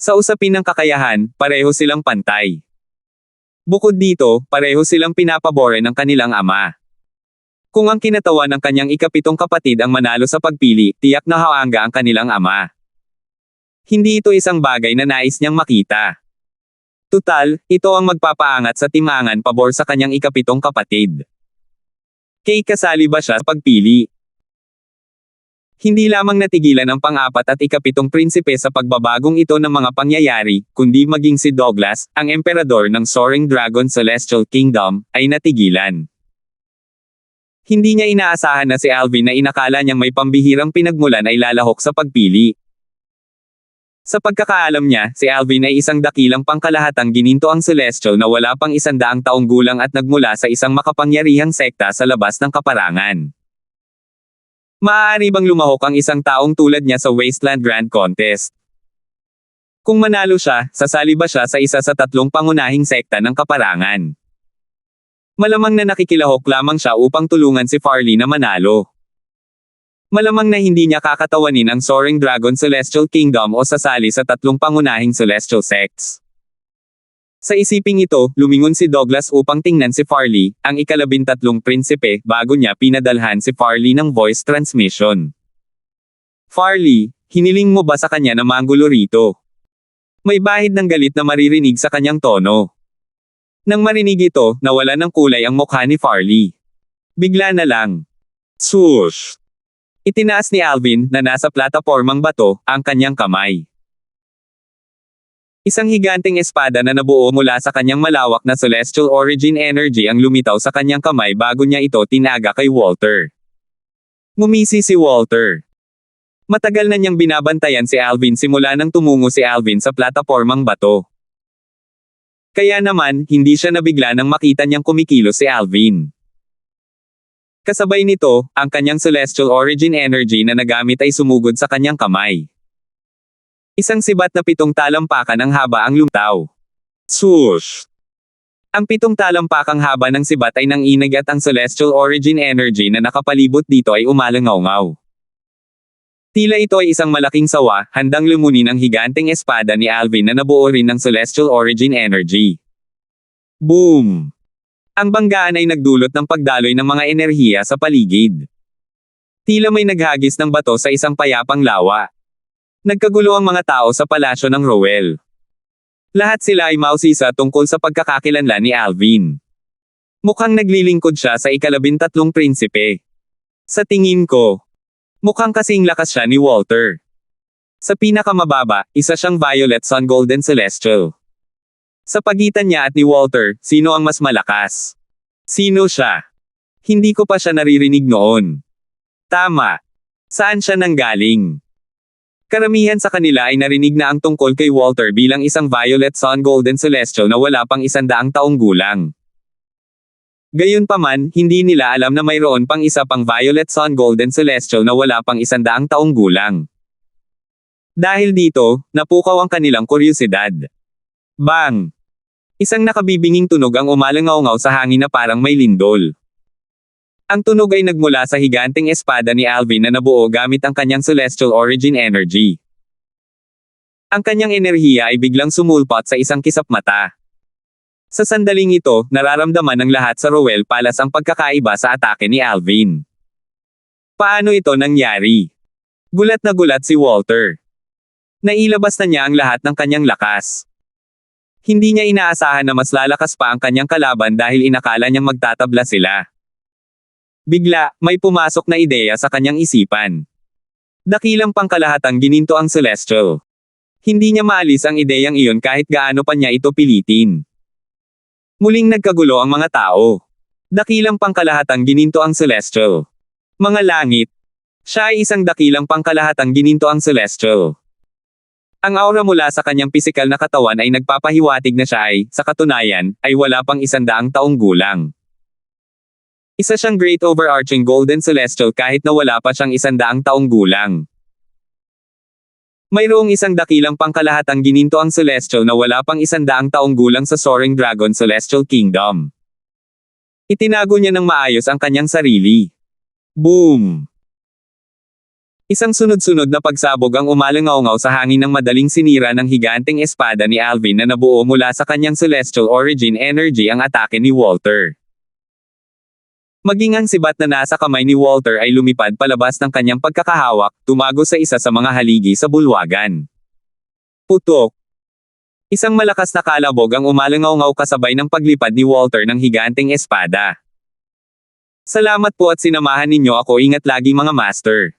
Sa usapin ng kakayahan, pareho silang pantay. Bukod dito, pareho silang pinapabore ng kanilang ama. Kung ang kinatawan ng kanyang ika-7 kapatid ang manalo sa pagpili, tiyak na haanga ang kanilang ama. Hindi ito isang bagay na nais niyang makita. Tutal, ito ang magpapaangat sa timangan pabor sa kanyang ika-7 kapatid. Kay kasali ba siya sa pagpili? Hindi lamang natigilan ang pang-4 at ika-7 prinsipe sa pagbabagong ito ng mga pangyayari, kundi maging si Douglas, ang emperador ng Soaring Dragon Celestial Kingdom, ay natigilan. Hindi niya inaasahan na si Alvin na inakala niyang may pambihirang pinagmulan ay lalahok sa pagpili. Sa pagkakaalam niya, si Alvin ay isang dakilang pangkalahatang ginintoang celestial na wala pang 100 taong gulang at nagmula sa isang makapangyarihang sekta sa labas ng kaparangan. Maaari bang lumahok ang isang taong tulad niya sa Wasteland Grand Contest? Kung manalo siya, sasali ba siya sa isa sa 3 pangunahing sekta ng kaparangan? Malamang na nakikilahok lamang siya upang tulungan si Farley na manalo. Malamang na hindi niya kakatawanin ang Soaring Dragon Celestial Kingdom o sasali sa 3 pangunahing celestial sects. Sa isiping ito, lumingon si Douglas upang tingnan si Farley, ang ika-13 prinsipe, bago niya pinadalhan si Farley ng voice transmission. Farley, hiniling mo ba sa kanya na manggulo rito? May bahid ng galit na maririnig sa kanyang tono. Nang marinig ito, nawala ng kulay ang mukha ni Farley. Bigla na lang. Swoosh! Itinaas ni Alvin, na nasa platapormang bato, ang kanyang kamay. Isang higanteng espada na nabuo mula sa kanyang malawak na celestial origin energy ang lumitaw sa kanyang kamay bago niya ito tinaga kay Walter. Ngumisi si Walter. Matagal na niyang binabantayan si Alvin simula nang tumungo si Alvin sa platapormang bato. Kaya naman, hindi siya nabigla nang makita niyang kumikilos si Alvin. Kasabay nito, ang kanyang celestial origin energy na nagamit ay sumugod sa kanyang kamay. Isang sibat na 7 talampakan ang haba ang lumitaw. Swoosh! Ang 7 talampakang haba ng sibat ay nanginig at ang celestial origin energy na nakapalibot dito ay umalangaw-ngaw. Tila ito ay isang malaking sawa, handang lumunin ang higanteng espada ni Alvin na nabuo rin ng celestial origin energy. Boom! Ang banggaan ay nagdulot ng pagdaloy ng mga enerhiya sa paligid. Tila may naghagis ng bato sa isang payapang lawa. Nagkagulo ang mga tao sa palasyo ng Rowell. Lahat sila ay mausisa tungkol sa pagkakakilanlan ni Alvin. Mukhang naglilingkod siya sa ika-13 prinsipe. Sa tingin ko, mukhang kasing lakas siya ni Walter. Sa pinakamababa, isa siyang Violet Sun Golden Celestial. Sa pagitan niya at ni Walter, sino ang mas malakas? Sino siya? Hindi ko pa siya naririnig noon. Tama. Saan siya nanggaling? Karamihan sa kanila ay narinig na ang tungkol kay Walter bilang isang Violet Sun Golden Celestial na wala pang 100 taong gulang. Gayunpaman, hindi nila alam na mayroon pang isa pang Violet Sun Golden Celestial na wala pang 100 taong gulang. Dahil dito, napukaw ang kanilang kuryosidad. Bang! Isang nakabibinging tunog ang umalangaw-ngaw sa hangin na parang may lindol. Ang tunog ay nagmula sa higanteng espada ni Alvin na nabuo gamit ang kanyang celestial origin energy. Ang kanyang enerhiya ay biglang sumulpot sa isang kisap mata. Sa sandaling ito, nararamdaman ng lahat sa Rowell Palace ang pagkakaiba sa atake ni Alvin. Paano ito nangyari? Gulat na gulat si Walter. Nailabas na niya ang lahat ng kanyang lakas. Hindi niya inaasahan na mas lalakas pa ang kanyang kalaban dahil inakala niyang magtatabla sila. Bigla, may pumasok na ideya sa kanyang isipan. Dakilang pangkalahatang gininto ang celestial. Hindi niya maalis ang ideyang iyon kahit gaano pa niya ito pilitin. Muling nagkagulo ang mga tao. Dakilang pangkalahatang gininto ang celestial. Mga langit. Siya ay isang dakilang pangkalahatang gininto ang celestial. Ang aura mula sa kanyang pisikal na katawan ay nagpapahiwatig na siya ay, sa katunayan, ay wala pang 100 taong gulang. Isa siyang great overarching golden celestial kahit na wala pa siyang 100 taong gulang. Mayroong isang dakilang pangkalahatang gininto ang celestial na wala pang 100 taong gulang sa Soaring Dragon Celestial Kingdom. Itinago niya ng maayos ang kanyang sarili. Boom! Isang sunod-sunod na pagsabog ang umalangaw-ngaw sa hangin ng madaling sinira ng higanteng espada ni Alvin na nabuo mula sa kanyang celestial origin energy ang atake ni Walter. Maging ang sibat na nasa kamay ni Walter ay lumipad palabas ng kanyang pagkakahawak, tumago sa isa sa mga haligi sa bulwagan. Putok! Isang malakas na kalabog ang umalangaw-ngaw kasabay ng paglipad ni Walter ng higanteng espada. Salamat po at sinamahan ninyo ako, ingat lagi mga master.